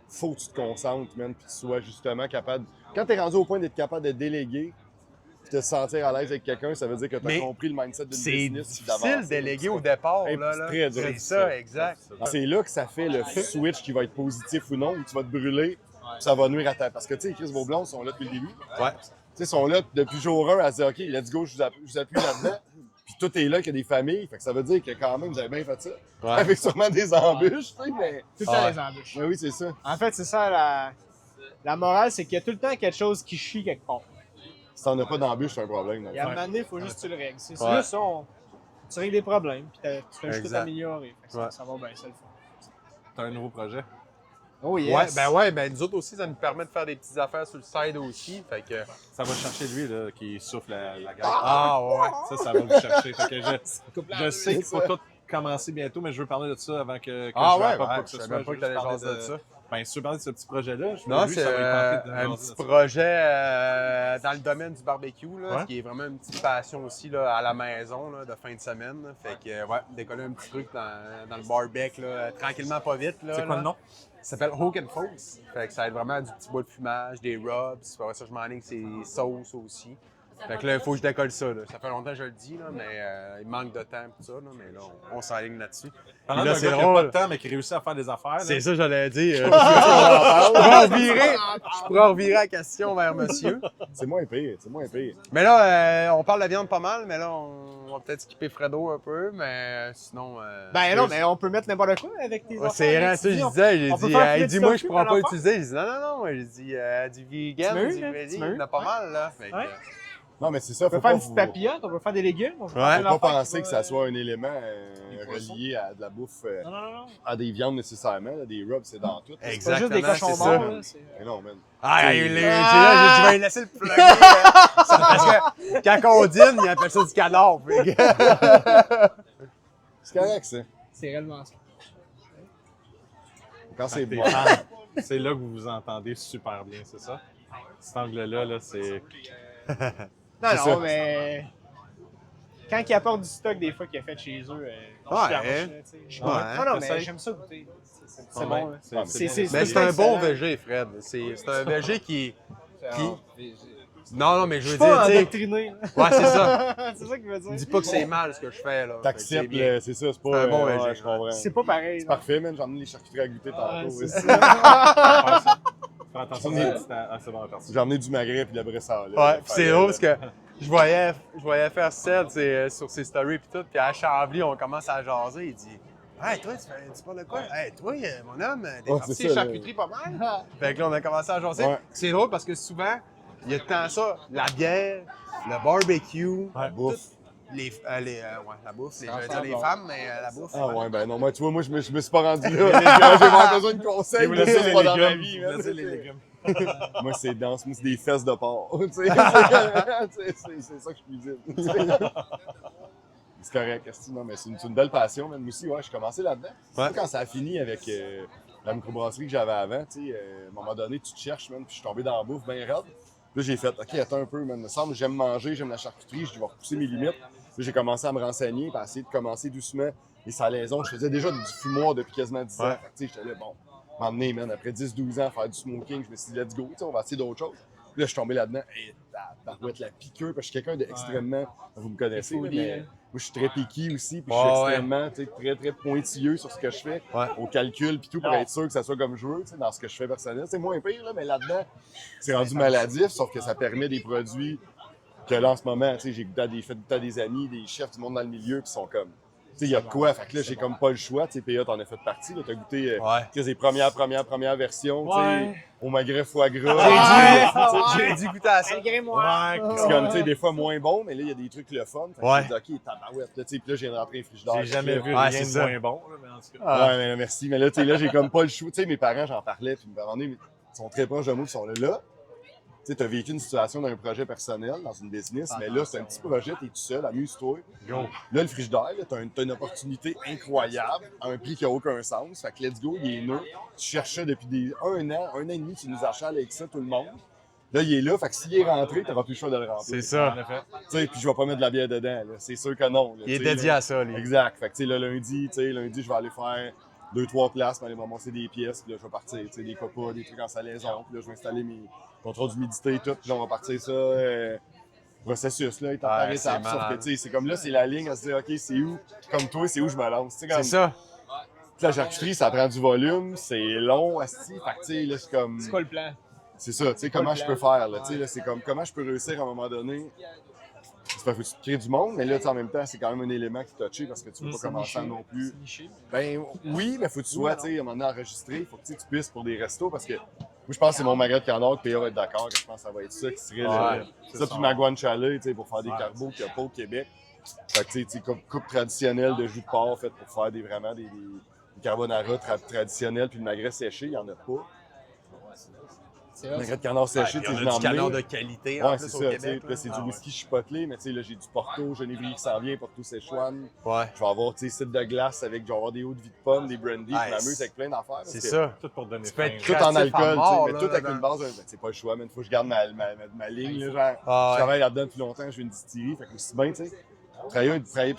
faut que tu te concentres, man, puis que tu sois justement capable. Quand tu es rendu au point d'être capable de déléguer, puis de te sentir à l'aise avec quelqu'un, ça veut dire que tu as Mais compris le mindset d'une C'est business. difficile de déléguer au départ. Hey, Là, c'est là. très dur. C'est ça, exact. C'est là que ça fait le switch qui va être positif ou non, où tu vas te brûler, puis ça va nuire à ta. Parce que, tu sais, Chris, vos blondes sont là depuis le début. Ouais. Tu sais, sont là depuis jour 1 à se dire, OK, let's go, je vous appuie là-dedans. Puis tout est là, qu'il y a des familles. Fait que ça veut dire que quand même, vous avez bien fait ça. Ouais. Avec sûrement des embûches, tu sais, mais. Tout le temps Ouais. les embûches. Mais oui, c'est ça. En fait, c'est ça la morale, c'est qu'il y a tout le temps quelque chose qui chie quelque part. Si t'en as pas d'embûche, c'est un problème. dans le Et à un fond. moment donné, il faut juste que tu le règles. C'est Ouais. juste ça, tu règles des problèmes, puis tu fais juste Exact. t'améliorer. Fait que ça, Ouais. ça va bien, c'est le fun. T'as un nouveau projet. Oh yes! Ouais, ben nous autres aussi, ça nous permet de faire des petites affaires sur le side aussi. Fait que. Ça va chercher lui, là, qui souffle la gueule. Ah ouais. Ça va vous chercher. Fait que je sais qu'il faut ça. tout commencer bientôt, mais je veux parler de ça avant que Ah je ouais, wrap up ouais, quoi que je ce savais soit. même pas Je que veux t'allais juste jaser parler de ça. Ben, si tu veux parler de ce petit projet-là, je Non, lui, c'est ça va lui tenter de un jaser petit de ça. projet dans le domaine du barbecue, là, Ouais. qui est vraiment une petite passion aussi là, à la maison là, de fin de semaine. Là. Fait que, ouais, décoller un petit truc dans le barbecue, là, tranquillement, pas vite. Là, C'est quoi là. le nom? Ça s'appelle Hook and Foes. Fait que ça va être vraiment du petit bois de fumage, des rubs. Après ça, je m'enligne c'est sauces aussi. Fait que là, il faut que je décolle ça. Là. Ça fait longtemps que je le dis, là, mais il manque de temps et tout ça. Là, mais là, on s'enligne là-dessus. Pendant Puis là, d'un c'est gars qui a drôle. pas de temps, mais qui réussit à faire des affaires. C'est là. ça, j'allais dire. Je pourrais revirer la question vers monsieur. C'est moins pire, c'est moins pire. Mais là, on parle de viande pas mal, mais là, on va peut-être skipper Fredo un peu, mais sinon... Ben non, mais on peut mettre n'importe quoi avec tes Ouais, affaires. c'est vrai, ça, je disais. J'ai on peut dit, faire il Fred dit, moi, je Stockfield pourrais à pas l'enfant. utiliser. J'ai dit, non. J'ai dit, du vegan, Tu veux, du là? veggie, Tu veux? il y en a pas Ouais. mal, là. Fait que, Ouais. Non, mais c'est ça, On peut faire une petite papillote, on peut faire des légumes. On peut Ouais. faire Faut plein pas d'affaires penser qui que va- ça soit un élément Des poissons. relié à de la bouffe, Non. à des viandes nécessairement. Là, des rubs, c'est dans tout. C'est pas Exactement, juste des cochons c'est ça. morts. Là, c'est- Mais non, man. Ah, C'est- j'ai dit, là, je vais lui laisser le plugger. Parce que quand on dîne, il appelle ça du canard. Fait que- C'est correct, ça. C'est réellement ça. Quand c'est Tes bon. fans, c'est là que vous vous entendez super bien, c'est ça? Cet angle-là, là, c'est... Non, C'est ça. non, mais. Quand ils apportent du stock des fois qu'il a fait chez eux, je planche, là, tu sais. Ouais. Non, mais Essaye. j'aime ça goûter. C'est Ouais, bon, là. Ah, mais C'est Mais c'est un bon excellent. végé, Fred. C'est un végé qui... Non, mais je Je suis veux dire, pas tu sais... endoctriné. Ouais, c'est ça. C'est ça qu'il veut dire. Dis pas que c'est mal ce que je fais, là. Fait que T'acceptes, c'est bien. c'est ça, c'est pas. C'est un bon ouais, végé. je comprends. C'est pas pareil. C'est là. parfait, man. J'ai emmené les charcuteries à goûter Ouais, tantôt. c'est aussi. ça. Fais attention, c'est petit... Ah, c'est bon, attention. J'ai emmené du magret puis de la bressade. Ouais, puis c'est drôle parce que je voyais faire Seth sur ses stories puis tout, puis à Chambly, on commence à jaser, il dit Hey, toi, tu parles de quoi? Hey, toi, mon homme, t'es Ouais, parti c'est ça, charcuterie pas mal. Fait que là, on a commencé à jaser. Ouais. C'est drôle parce que souvent, il y a tant ça, la bière, le barbecue, La bouffe. la bouffe, j'allais dire les femmes, mais la bouffe. Ah ouais, ben non, moi, tu vois, moi, je me suis pas rendu là. J'ai vraiment besoin de conseils. Vous mais laissez ça, c'est les pas dans ma légumes. vie, Vous man. laissez les légumes. Moi, c'est dense. Moi, c'est des fesses de porc. Tu sais, c'est ça que je cuisine. Tu sais. C'est correct, esti. Non, mais c'est une belle passion, man. Moi aussi, ouais, je suis commencé là-dedans. C'est Ouais. quand ça a fini avec la microbrasserie que j'avais avant, tu sais, à un moment donné, tu te cherches, man, puis je suis tombé dans la bouffe bien raide. Puis là, j'ai fait, OK, attends un peu, man. Il me semble, j'aime manger, j'aime la charcuterie, je vais repousser mes limites. Puis j'ai commencé à me renseigner, puis à essayer de commencer doucement les salaisons. Je faisais déjà du fumoir depuis quasiment 10 ans. Ouais. Fait que, tu sais, j'étais là, bon, m'emmener, man, après 10-12 ans, faire du smoking, je me suis dit, let's go, tu sais, on va essayer d'autres choses. Puis là, je suis tombé là-dedans, et tabarouette, la piqueur, parce que je suis quelqu'un d'extrêmement, vous me connaissez, là, mais moi, je suis très piqué aussi, puis je suis extrêmement, tu sais, très, très pointilleux sur ce que je fais, au calcul, puis tout, pour être sûr que ça soit comme je veux, tu sais, dans ce que je fais personnel. C'est moins pire, là, mais là-dedans, c'est rendu maladif, sauf que ça permet des produits que là, en ce moment, tu sais, j'ai goûté à des amis, des chefs du monde dans le milieu, qui sont comme, tu sais, il y a de quoi, fait que là, j'ai comme pas le choix, tu sais, PA, t'en as fait partie, là, t'as goûté les premières versions, tu sais, au magret foie gras. J'ai dû goûter à ça. Malgré moi. C'est comme, tu sais, des fois moins bon, mais là, il y a des trucs le fun. Fait que Ouais. je me dis, OK, tabarouette, là, tu sais, puis là, j'ai rentré un frigidaire. J'ai jamais vu Ouais, rien c'est de ça. moins bon, là, mais en tout cas. Ouais, mais merci. Mais là, tu sais, là, j'ai comme pas le choix. Tu sais, mes parents, j'en parlais, puis à un moment donné, ils sont très proches de moi, ils sont là. Tu sais, t'as vécu une situation d'un projet personnel, dans une business, mais là, c'est un petit projet, t'es tout seul, amuse-toi. Là, le frigidaire, là, t'as une opportunité incroyable, à un prix qui a aucun sens. Fait que let's go, il est neuf. Tu cherches ça depuis un an et demi, tu nous achales avec ça, tout le monde. Là, il est là, fait que s'il est rentré, t'auras plus le choix de le rentrer. C'est ça. En effet. Tu sais, puis je vais pas mettre de la bière dedans, là. C'est sûr que non. là, Il est tu sais, dédié là. à ça, lui. Exact. Fait que, tu sais, le lundi, je vais aller faire 2-3 places, puis aller m'amasser des pièces, puis là, je vais partir, tu sais, des copas, des trucs en salaison, puis là, je vais installer mes contrôles d'humidité et tout, puis là, on va partir ça, processus, là, étape par Ouais, étape. c'est Sauf que, malade. tu sais, c'est comme là, c'est la ligne à se dire, OK, c'est où, comme toi, c'est où je me lance. Tu sais, comme, C'est ça. la charcuterie, ça prend du volume, c'est long, asti. Fait que, tu sais, là, c'est comme. C'est quoi le plan? C'est ça, tu sais, comment je peux faire, là, tu sais, là, c'est comme, comment je peux réussir à un moment donné. C'est pas faut que tu crées du monde, mais là, tu sais, en même temps, c'est quand même un élément qui t'a touché parce que tu peux pas commencer non plus. Ben oui, mais faut que tu sois, tu sais, à un moment donné, enregistré. Faut que tu sais, tu puisses pour des restos parce que moi, je pense que c'est mon magret de canard que PA va être d'accord, que je pense que ça va être ça qui serait ça, puis ma guanciale, tu sais, pour faire des carbos qu'il n'y a pas au Québec. Fait que, tu sais, coupe traditionnelle de jus de porc faite pour faire vraiment des carbonara traditionnels, puis le magret séché, il n'y en a pas. C'est Le magret de canard séché, tu sais, je l'ai du canard emmené. de qualité en Ouais, plus c'est au ça, tu sais. Québec. Là, c'est du whisky chipotelé, mais tu sais, là, j'ai du Porto, Genévrier qui s'en vient, Porto Szechuan. Ouais, Je vais avoir, tu sais, site de glace avec, je vais avoir des eaux de vie de pomme, des brandy, Ouais, je m'amuse avec plein d'affaires. c'est parce que ça. Tout pour donner Tu peux faim. être Tout en créatif à alcool, mort, tu sais, mais là, tout avec là-dedans. une base, ben, c'est pas le choix, mais il faut que je garde ma ligne, là, genre. Ah, Je ouais. travaille là-dedans depuis longtemps, je fais une distillerie, fait que aussi bien, tu sais,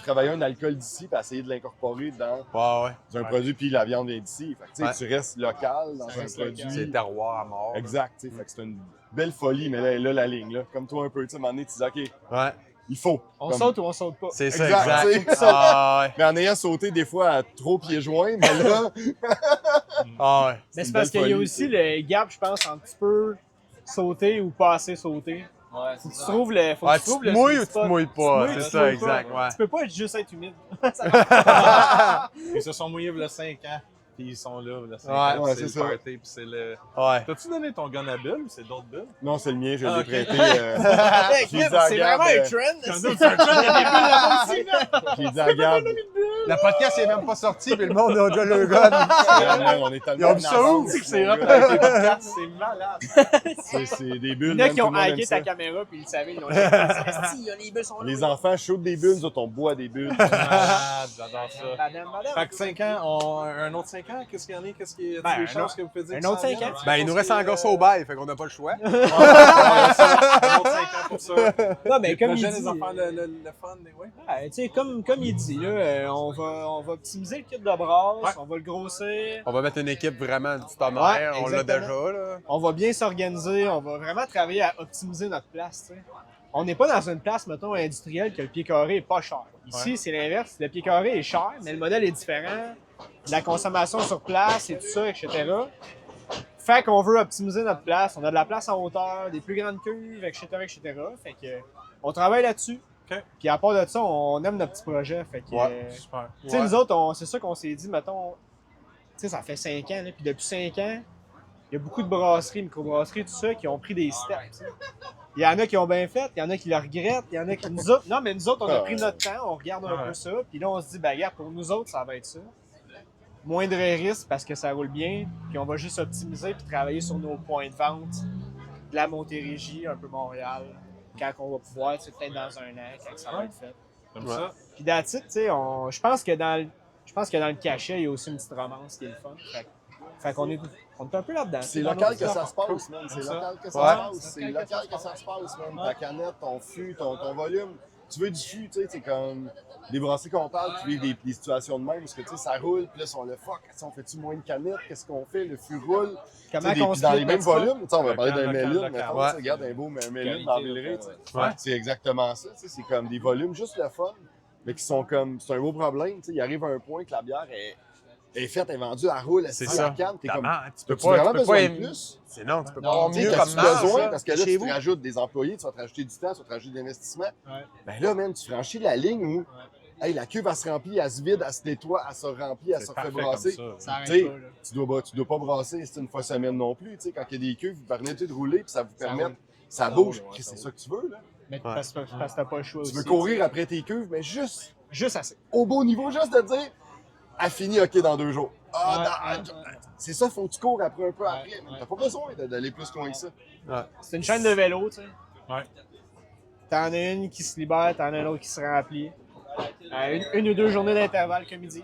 travailler un alcool d'ici, puis essayer de l'incorporer dans Ouais, ouais. un produit, puis la viande vient d'ici. Fait que, tu sais, Ouais. tu restes local dans un reste produit. local. C'est terroir à mort. là. Exact, tu sais, fait que c'est une belle folie, mais là, la ligne, là. Comme toi un peu, tu sais, à un moment donné, tu dis, OK, Ouais, il faut. On Comme- saute ou on saute pas? c'est ça, Exact, exact. tu sais. Ah, ouais. Mais en ayant sauté des fois à trop pieds joints, mais là, Ah, ouais. Mais une c'est parce belle qu'il y a folie, aussi tu sais. le gap, je pense, entre tu peux sauter ou pas assez sauter. Ouais, Faut que tu trouves le. Faut que Ouais, tu tu trouves te le mouilles sweet ou tu te spot. mouilles Tu te pas, mouilles c'est ou tu te ça, mouilles exact, pas. ouais. Tu peux pas être juste être humide. Ils se sont mouillés il y a 5 ans, puis ils sont là, il y a 5 Ouais, ans, ouais, puis c'est c'est le ça. party, puis c'est le... Ouais. T'as-tu donné ton gun à Bill ou c'est d'autres Bill? non, c'est le mien, je l'ai Ah, ok. prêté. Hey, J'ai dit Chris, à c'est Gab, vraiment un trend. T'as un c'est- autre, c'est un trend, il y a des bulles là-bas aussi, là! J'ai dit à Gab, Le podcast est même pas sorti, puis le monde a déjà le gun. man, on est tellement Ils ont en vu ça avance, où? mon C'est gars. hot avec les podcasts, c'est malade! C'est des Il bulles, y en a man, qui tout ont le monde aime hacké ça. ta caméra puis ils le savaient, ils l'ont dit. Les bulles sont là. Les enfants shootent des bulles, nous autres, on boit des bulles. Malade, j'adore ça. Madame. Fait que 5 ans, un autre 5 ans, qu'est-ce qu'il y en a? Qu'est-ce qu'il y a Ben, des un chances autre- que vous pouvez dire un que autre ça 5 vient? ans. Ben, il nous reste encore ça au bail, fait qu'on n'a pas le choix. Un autre 5 ans pour ça. Non, mais Les comme il projets, dit. les enfants, le fun, ouais. Tu sais, comme il dit, là, on va optimiser le kit de brasse, Ouais. on va le grossir, On va mettre une équipe vraiment du tonnerre, Ouais, on l'a exactement. déjà, là. on va bien s'organiser, on va vraiment travailler à optimiser notre place, tu sais. On n'est pas dans une place, mettons, industrielle que le pied carré est pas cher. Ici, c'est l'inverse. Le pied carré est cher, mais le modèle est différent. La consommation sur place et tout ça, etc. Fait qu'on veut optimiser notre place. On a de la place en hauteur, des plus grandes cuves, etc., etc. Fait que on travaille là-dessus. OK. Puis à part de ça, on aime notre petit projet. Fait que, Super. tu sais, nous autres, c'est ça qu'on s'est dit, mettons, tu sais, ça fait 5 ans, là, puis depuis 5 ans, il y a beaucoup de brasseries, microbrasseries, tout ça, qui ont pris des steps. T'sais. Il y en a qui ont bien fait, il y en a qui le regrettent, il y en a qui nous autres. Non, mais nous autres, on a pris notre temps, on regarde un peu ça, puis là, on se dit, ben, regarde, pour nous autres, ça va être ça. Moindre risque parce que ça roule bien, puis on va juste optimiser puis travailler sur nos points de vente de la Montérégie, un peu Montréal, quand on va pouvoir, peut-être dans un an, quand ça va être fait. Comme ça. Puis that's it, tu sais, je pense que dans le cachet, il y a aussi une petite romance qui est le fun. Fait qu'on est un peu là-dedans. C'est local que ça se passe, man. C'est local que ça se passe. C'est local que ça se passe, man. Ta canette, ton fût, ton volume. Tu veux du fût, tu sais, c'est comme des brasseries qu'on parle qui vivent des situations de même, parce que, tu sais, ça roule, puis là, on le fuck, on fait-tu moins de canettes, qu'est-ce qu'on fait, le fût roule. Comment Puis dans les mêmes volumes, tu sais, on va parler d'un Méline, mettons, tu regarde un beau Méline dans Villeray, tu sais. C'est exactement ça, tu sais, c'est comme des volumes juste le fun, mais qui sont comme, c'est un gros problème, tu sais, il arrive à un point que la bière est faite, est vendue, elle roule, elle se tire la canne, t'es comme, Tu tu as vraiment besoin de plus? Non, tu peux pas avoir Tu sais, mieux t'as-tu comme marge, besoin, ça, parce que là, chez tu vous? te rajoutes des employés, tu vas te rajouter du temps, tu vas te rajouter de l'investissement. Ouais. Ben là, man, tu franchis la ligne où hey, la cuve, elle se remplit, elle se vide, elle se nettoie, elle se remplit, elle se refait brasser. Ça arrête Tu sais, pas, là. tu dois pas brasser une fois semaine non plus. Tu sais, quand il y a des cuves, vous permettez de rouler puis ça vous permet, ça bouge. Chris, c'est ça que tu veux, là. Mais parce que t'as pas le choix Tu aussi. veux courir après tes cuves, mais juste Juste assez. au beau niveau, juste de dire, elle finit OK dans 2 jours. C'est ça, faut que tu cours après un peu après. T'as pas besoin d'aller plus loin que ça. C'est une chaîne de vélo, tu sais. Ouais. T'en as une qui se libère, t'en as une autre qui se remplit. Une ou deux journées d'intervalle que midi.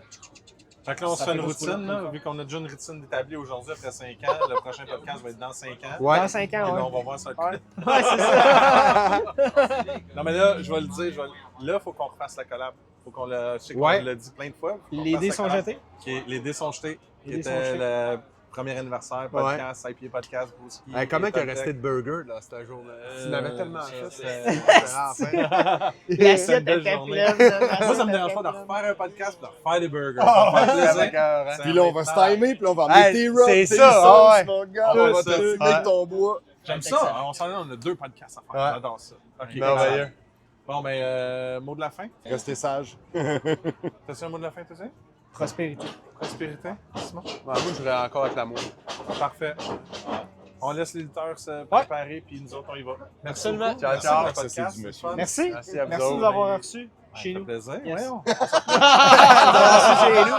Fait que là, on se Ça fait une fait juste routine, là, vu qu'on a déjà une routine établie aujourd'hui après 5 ans. Le prochain podcast va être dans 5 ans. Dans 5 Et ans, là, ouais. on va voir ça. Ouais, c'est ça. Non, mais là, je vais le dire, là, il faut qu'on refasse la collab. Faut qu'on le. Je sais qu'on l'a dit plein de fois. Faut qu'on Les fasse dés la sont collab. jetés. Les dés sont jetés. Les Qui dés sont était jetés. le premier anniversaire, podcast, IPA podcast, Brewski. Comment il est Toltec. resté de burger, là, cette journée? Tu n'avais tellement ça, fait. c'est- Enfin. L'assiette belle était journée. pleine. Moi, ça me dérange pas de refaire un podcast et de refaire des burgers. Ah, Ça me fait plaisir. d'accord, hein. Puis là, on va se timer, puis là, on va amener Hey, tes rubs, c'est tes ça, sauces, ouais. mon gars. On On va va ça. te fumer avec ton bois. J'aime ça. On s'en est, on a 2 podcasts à faire. Ouais. J'adore ça. OK. Merveilleux. Bon, ben, mot de la fin. Restez sage. T'as-tu un mot de la fin, tu sais? Prospérité. Prospérité, Simon? Moi, je voudrais encore avec l'amour. Parfait. On laisse l'éditeur se préparer, puis nous autres, on y va. Merci Absolument. beaucoup. Ciao, Merci ciao. pour le Ça, podcast. c'est du C'est fun. Merci. Merci à vous Merci de autres. nous avoir reçus Ça chez fait nous. plaisir. Yes. Voyons. Merci chez nous.